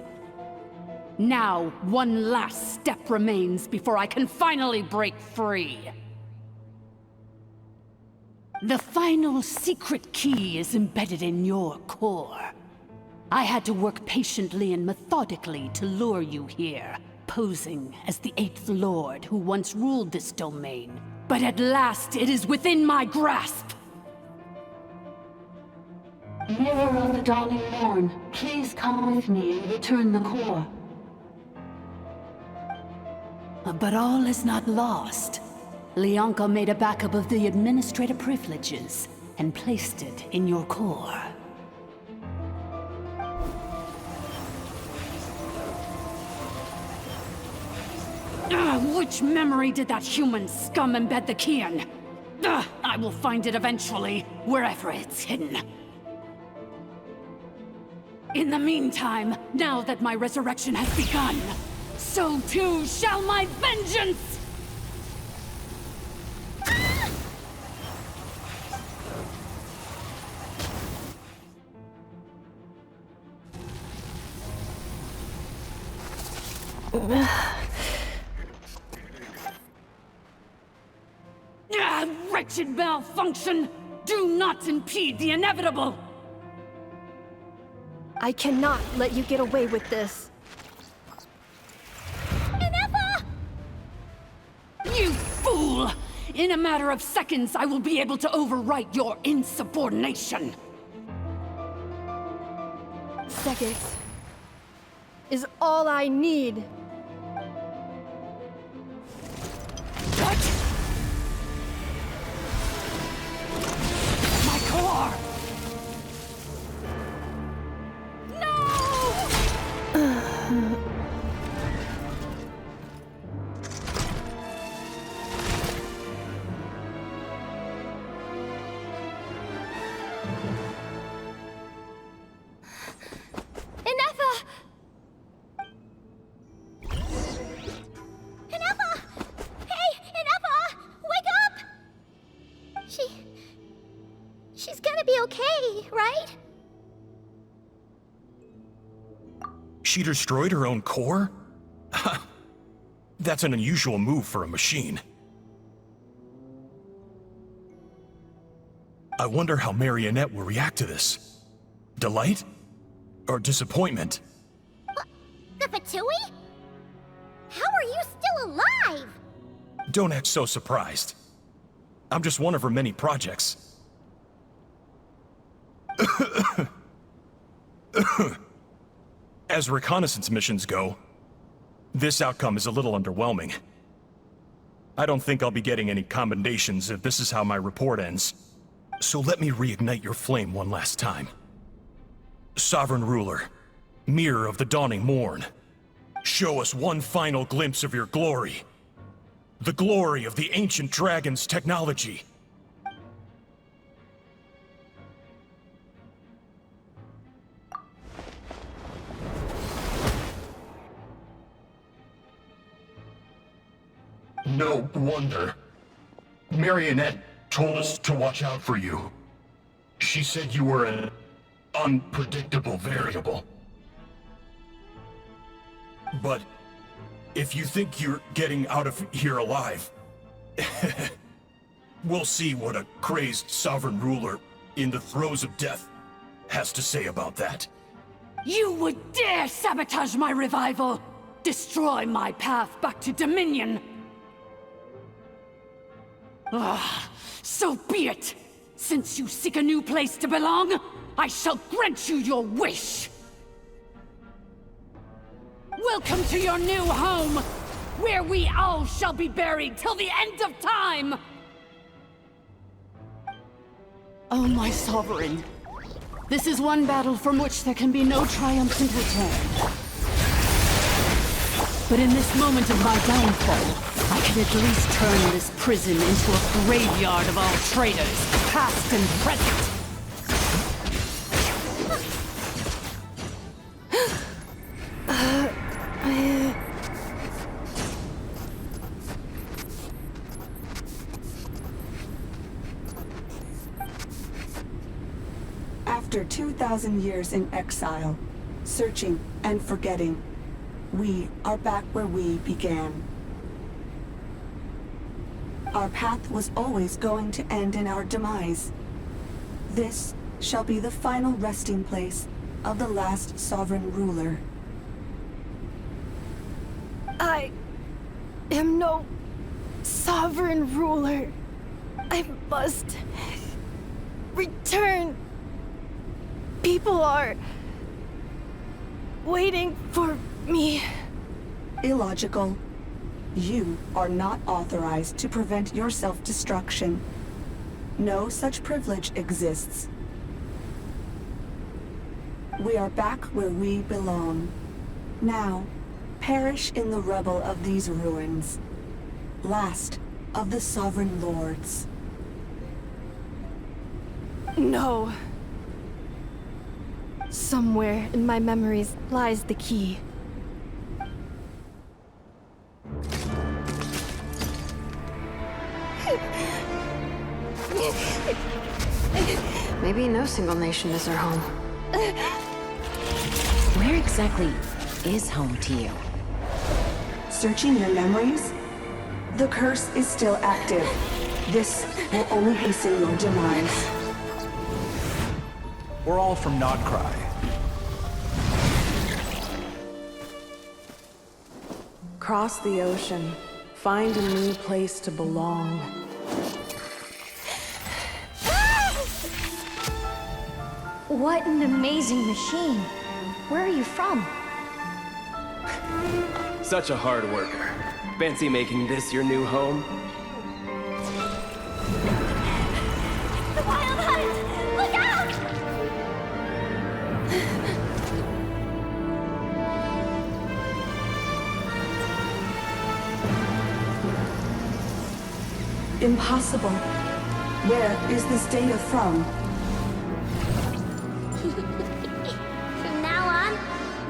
Now, one last step remains before I can finally break free. The final secret key is embedded in your core. I had to work patiently and methodically to lure you here, posing as the 8th Lord who once ruled this domain. But at last, it is within my grasp! Mirror of the dawning morn, please come with me and return the core. But all is not lost. Leonka made a backup of the administrator privileges and placed it in your core. Which memory did that human scum embed the key in? I will find it eventually, wherever it's hidden. In the meantime, now that my resurrection has begun, so too shall my vengeance! Wretched malfunction! Do not impede the inevitable! I cannot let you get away with this. Ineffa! You fool! In a matter of seconds, I will be able to overwrite your insubordination. Seconds is all I need. What? My core! She's gonna be okay, right? She destroyed her own core? That's an unusual move for a machine. I wonder how Marionette will react to this. Delight? Or disappointment? The Fatui? How are you still alive? Don't act so surprised. I'm just one of her many projects. As reconnaissance missions go, this outcome is a little underwhelming. I don't think I'll be getting any commendations if this is how my report ends. So let me reignite your flame one last time. Sovereign Ruler, Mirror of the Dawning Morn, show us one final glimpse of your glory. The glory of the ancient dragon's technology. No wonder. Marionette told us to watch out for you. She said you were an unpredictable variable. But if you think you're getting out of here alive, we'll see what a crazed sovereign ruler in the throes of death has to say about that. You would dare sabotage my revival! Destroy my path back to Dominion! Ah, so be it! Since you seek a new place to belong, I shall grant you your wish! Welcome to your new home, where we all shall be buried till the end of time! Oh, my sovereign. This is one battle from which there can be no triumphant return. But in this moment of my downfall, I can at least turn this prison into a graveyard of all traitors, past and present. After 2,000 years in exile, searching and forgetting, we are back where we began. Our path was always going to end in our demise. This shall be the final resting place of the last sovereign ruler. I am no sovereign ruler. I must return. People are waiting for me. Illogical. You are not authorized to prevent your self-destruction. No such privilege exists. We are back where we belong. Now, perish in the rubble of these ruins. Last of the sovereign lords. No. Somewhere in my memories lies the key. Maybe no single nation is our home. Where exactly is home to you? Searching your memories? The curse is still active. This will only hasten your demise. We're all from Nodcry. Cross the ocean, Find a new place to belong. What an amazing machine. Where are you from? Such a hard worker. Fancy making this your new home? The wild hunt! Look out! Impossible. Where is this data from? From now on,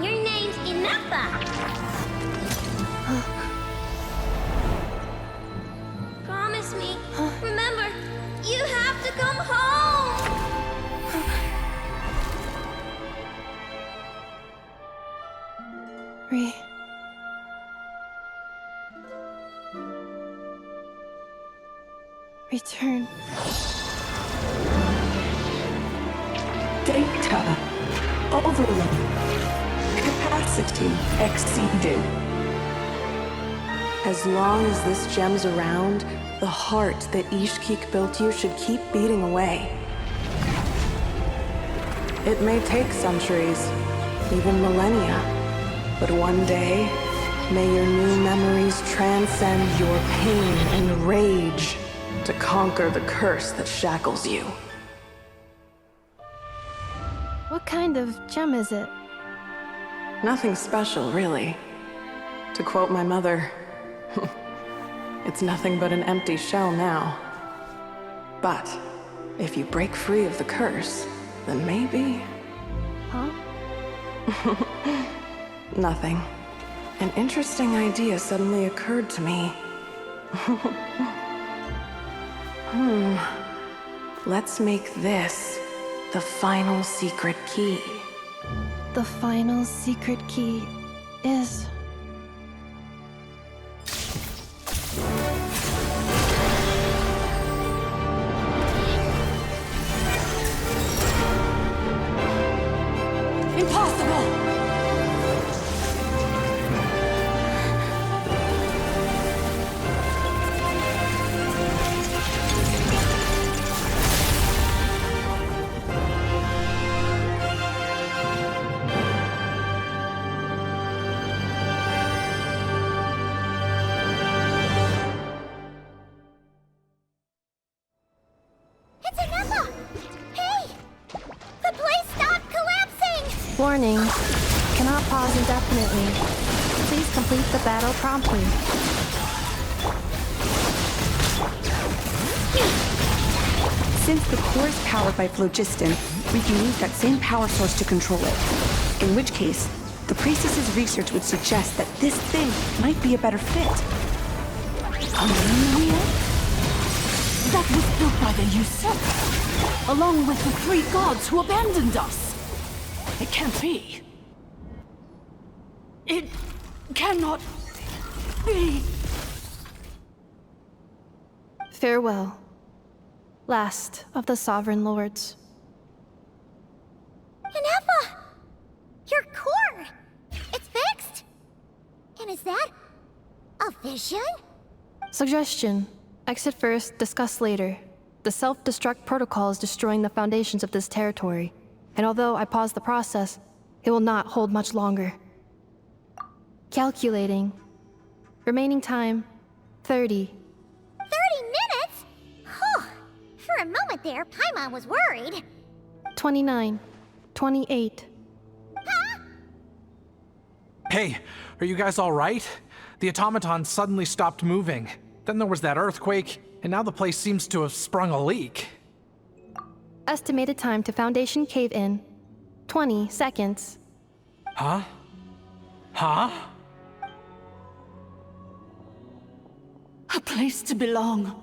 your name's Ineffa. Promise me. Remember, you have to come home. Return. Data. Overload. Capacity exceeded. As long as this gem's around, the heart that Ishkik built you should keep beating away. It may take centuries, even millennia, but one day, may your new memories transcend your pain and rage to conquer the curse that shackles you. What kind of gem is it? Nothing special, really. To quote my mother, it's nothing but an empty shell now. But if you break free of the curse, then maybe... Huh? Nothing. An interesting idea suddenly occurred to me. Let's make this the final secret key. The final secret key is... Impossible! It's Ineffa! Hey! The place stopped collapsing! Warning. Cannot pause indefinitely. Please complete the battle promptly. Since the core is powered by phlogiston, we can use that same power source to control it. In which case, the priestess's research would suggest that this thing might be a better fit. A moon wheel? That was built by the usurper, along with the 3 gods who abandoned us. It can't be. It cannot be. Farewell. Last of the Sovereign Lords. Ineffa! Your core! It's fixed! And is that a vision? Suggestion. Exit first, discuss later. The self-destruct protocol is destroying the foundations of this territory, and although I paused the process, it will not hold much longer. Calculating. Remaining time, 30. 30 minutes? Whew. For a moment there, Paimon was worried. 29. 28. Hey, are you guys all right? The automaton suddenly stopped moving. Then there was that earthquake, and now the place seems to have sprung a leak. Estimated time to Foundation cave-in, 20 seconds. Huh? Huh? A place to belong.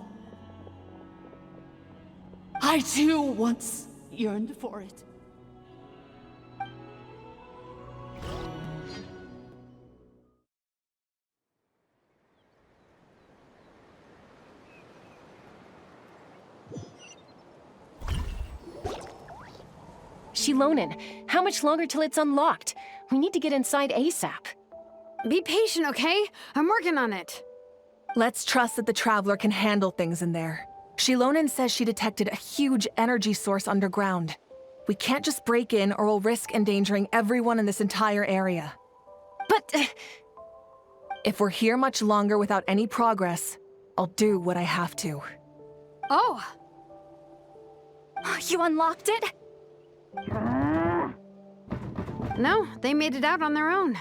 I too once yearned for it. Shilonen, how much longer till it's unlocked? We need to get inside ASAP. Be patient, okay? I'm working on it. Let's trust that the Traveler can handle things in there. Shilonen says she detected a huge energy source underground. We can't just break in or we'll risk endangering everyone in this entire area. But if we're here much longer without any progress, I'll do what I have to. Oh! You unlocked it? No, they made it out on their own.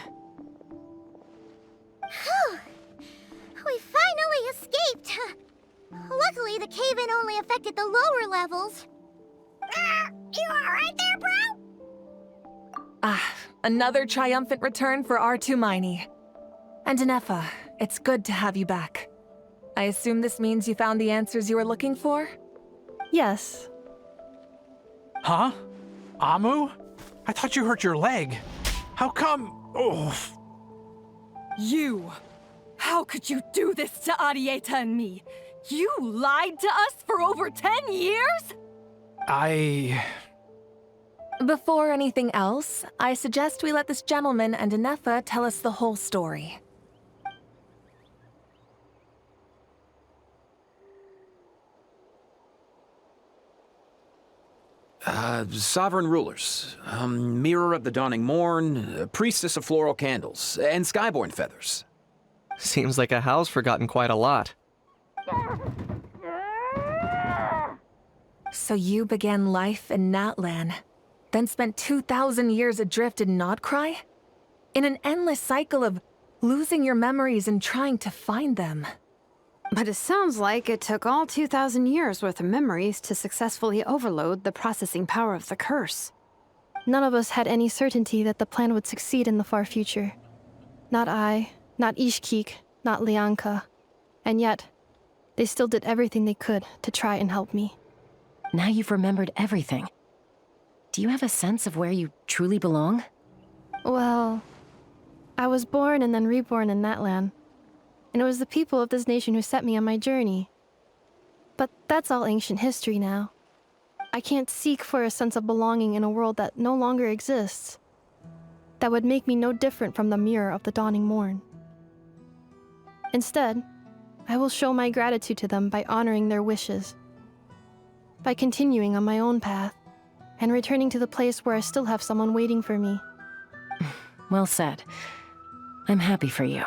We finally escaped! Luckily, the cave-in only affected the lower levels. You alright there, bro? Another triumphant return for R2 Miney. And Ineffa, it's good to have you back. I assume this means you found the answers you were looking for? Yes. Huh? Amu? I thought you hurt your leg. How come? Oh. You! How could you do this to Arieta and me? You lied to us for over 10 years? Before anything else, I suggest we let this gentleman and Ineffa tell us the whole story. Sovereign rulers, mirror of the dawning morn, priestess of floral candles, and skyborn feathers. Seems like a house forgotten quite a lot. So you began life in Natlan, then spent 2,000 years adrift in Nodcry? In an endless cycle of losing your memories and trying to find them. But it sounds like it took all 2,000 years worth of memories to successfully overload the processing power of the curse. None of us had any certainty that the plan would succeed in the far future. Not I, not Ishkik, not Lianka. And yet, they still did everything they could to try and help me. Now you've remembered everything. Do you have a sense of where you truly belong? Well, I was born and then reborn in Natlan. And it was the people of this nation who set me on my journey. But that's all ancient history now. I can't seek for a sense of belonging in a world that no longer exists. That would make me no different from the mirror of the dawning morn. Instead, I will show my gratitude to them by honoring their wishes. By continuing on my own path, and returning to the place where I still have someone waiting for me. Well said. I'm happy for you.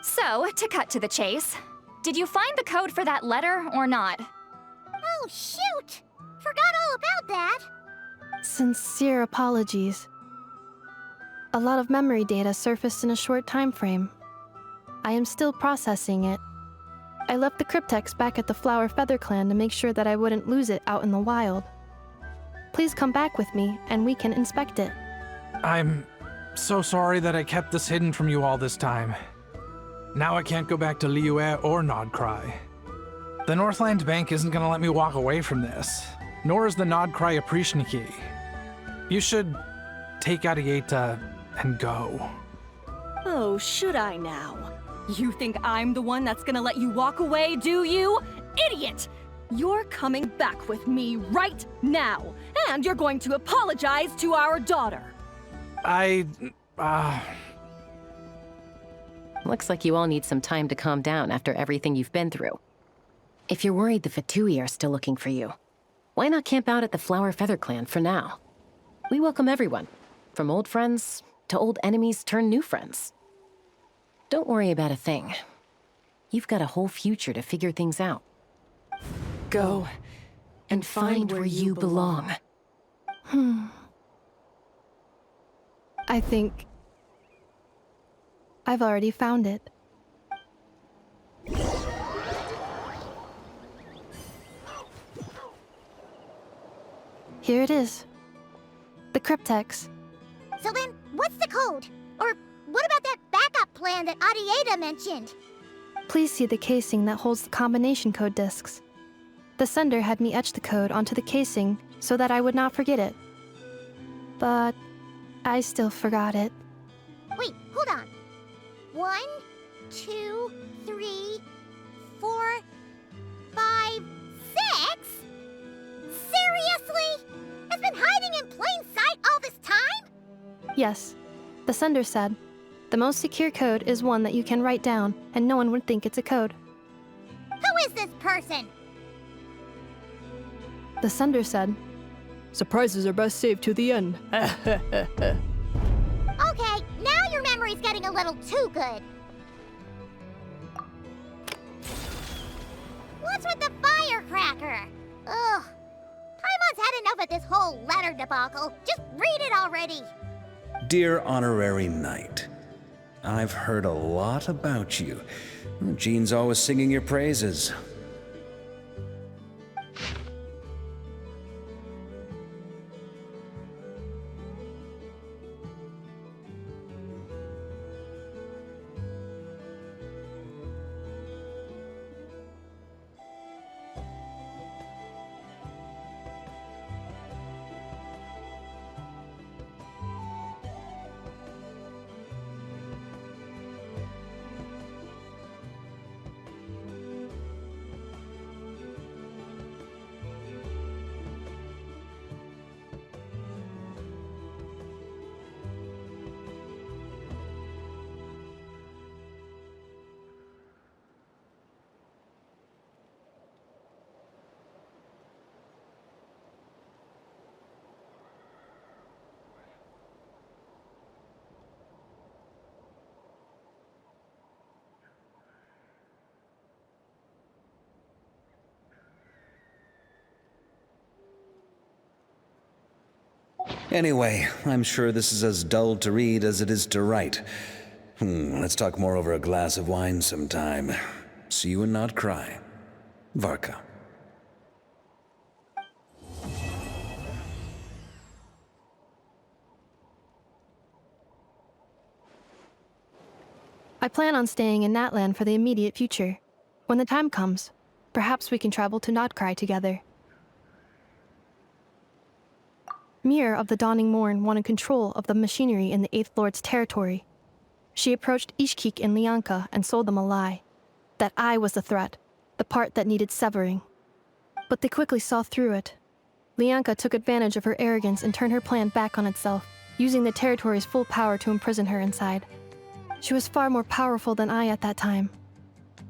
So, to cut to the chase, did you find the code for that letter or not? Oh, shoot! Forgot all about that! Sincere apologies. A lot of memory data surfaced in a short time frame. I am still processing it. I left the cryptex back at the Flower Feather Clan to make sure that I wouldn't lose it out in the wild. Please come back with me, and we can inspect it. I'm so sorry that I kept this hidden from you all this time. Now I can't go back to Liyue or Nodcry. The Northland Bank isn't gonna let me walk away from this, nor is the Nodcry Aprishniki. You should take Arieta and go. Oh, should I now? You think I'm the one that's gonna let you walk away, do you? Idiot! You're coming back with me right now, and you're going to apologize to our daughter. Looks like you all need some time to calm down after everything you've been through. If you're worried the Fatui are still looking for you, why not camp out at the Flower Feather Clan for now? We welcome everyone, from old friends to old enemies turned new friends. Don't worry about a thing. You've got a whole future to figure things out. Go and find where you belong. I think I've already found it. Here it is. The cryptex. So then, what's the code? Or what about that backup plan that Arieta mentioned? Please see the casing that holds the combination code discs. The sender had me etch the code onto the casing so that I would not forget it. But I still forgot it. Wait, hold on. 1, 2, 3, 4, 5, 6? Seriously? It's been hiding in plain sight all this time? Yes, the sender said, The most secure code is one that you can write down, and no one would think it's a code. Who is this person? The sender said, "Surprises are best saved to the end." Okay, now your memory's getting a little too good. What's with the firecracker? Ugh. Paimon's had enough of this whole letter debacle. Just read it already. Dear Honorary Knight, I've heard a lot about you. Jean's always singing your praises. Anyway, I'm sure this is as dull to read as it is to write. Let's talk more over a glass of wine sometime. See you and not cry. Varka. I plan on staying in Natlan for the immediate future. When the time comes, perhaps we can travel to Notcry together. Mir of the Dawning Morn wanted control of the machinery in the Eighth Lord's territory. She approached Ishkik and Lianka and sold them a lie. That I was the threat, the part that needed severing. But they quickly saw through it. Lianka took advantage of her arrogance and turned her plan back on itself, using the territory's full power to imprison her inside. She was far more powerful than I at that time.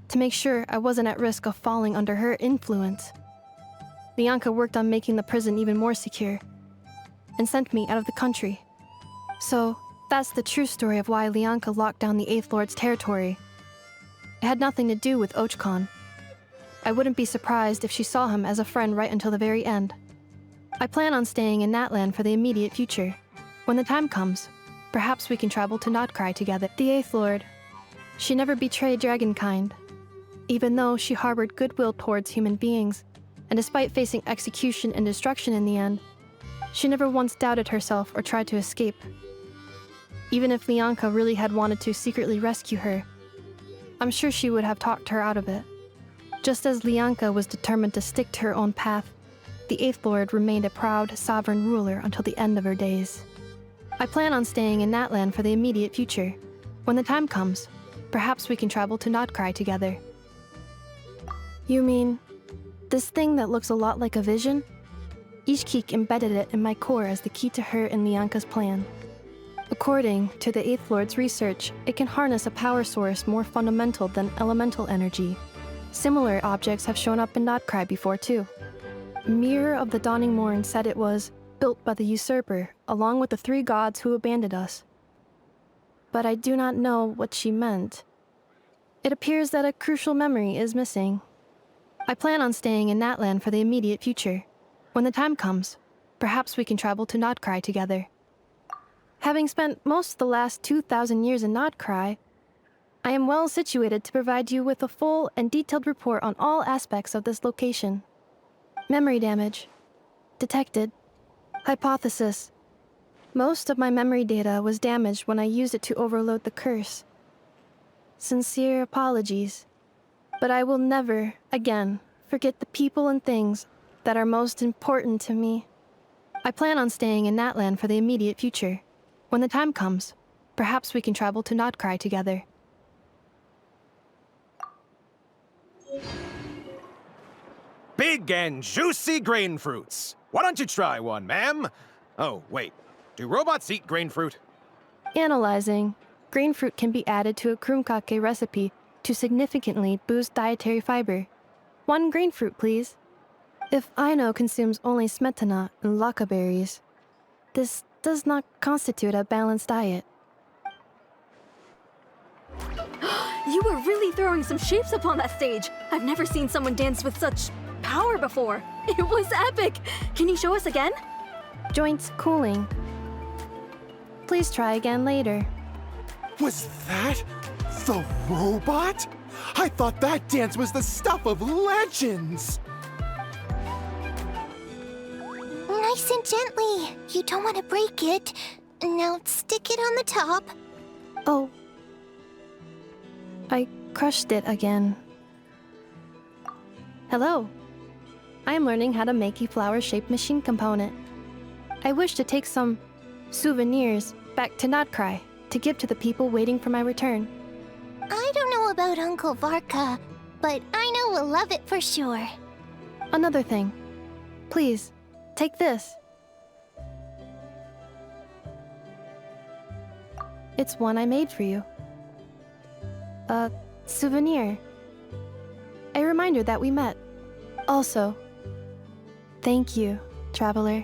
To make sure I wasn't at risk of falling under her influence, Lianka worked on making the prison even more secure, and sent me out of the country. So, that's the true story of why Lianka locked down the Eighth Lord's territory. It had nothing to do with Ochkon. I wouldn't be surprised if she saw him as a friend right until the very end. I plan on staying in Natlan for the immediate future. When the time comes, perhaps we can travel to Notcry together. The Eighth Lord. She never betrayed Dragonkind, even though she harbored goodwill towards human beings, and despite facing execution and destruction in the end, she never once doubted herself or tried to escape. Even if Lianka really had wanted to secretly rescue her, I'm sure she would have talked her out of it. Just as Lianka was determined to stick to her own path, the Eighth Lord remained a proud, sovereign ruler until the end of her days. I plan on staying in Natlan for the immediate future. When the time comes, perhaps we can travel to Notcry together. You mean, this thing that looks a lot like a vision? Ishkik embedded it in my core as the key to her and Lianka's plan. According to the Eighth Lord's research, it can harness a power source more fundamental than elemental energy. Similar objects have shown up in Notcry before too. Mir of the Dawning Morn said it was built by the usurper, along with the three gods who abandoned us. But I do not know what she meant. It appears that a crucial memory is missing. I plan on staying in Natlan for the immediate future. When the time comes, perhaps we can travel to Notcry together. Having spent most of the last 2,000 years in Notcry, I am well situated to provide you with a full and detailed report on all aspects of this location. Memory damage. Detected. Hypothesis. Most of my memory data was damaged when I used it to overload the curse. Sincere apologies. But I will never, again, forget the people and things that are most important to me. I plan on staying in Natlan for the immediate future. When the time comes, perhaps we can travel to Notcry together. Big and juicy grain fruits. Why don't you try one, ma'am? Oh, wait. Do robots eat grain fruit? Analyzing. grain fruit can be added to a krumkake recipe to significantly boost dietary fiber. 1 grain fruit, please. If Aino consumes only smetana and laka berries, this does not constitute a balanced diet. You were really throwing some shapes up on that stage. I've never seen someone dance with such power before. It was epic. Can you show us again? Joints cooling. Please try again later. Was that the robot? I thought that dance was the stuff of legends! Nice and gently. You don't want to break it. Now stick it on the top. Oh. I crushed it again. Hello. I am learning how to make a flower-shaped machine component. I wish to take some souvenirs back to Notcry to give to the people waiting for my return. I don't know about Uncle Varka, but I know we'll love it for sure. Another thing. Please, take this. It's one I made for you. A souvenir. A reminder that we met. Also, thank you, traveler.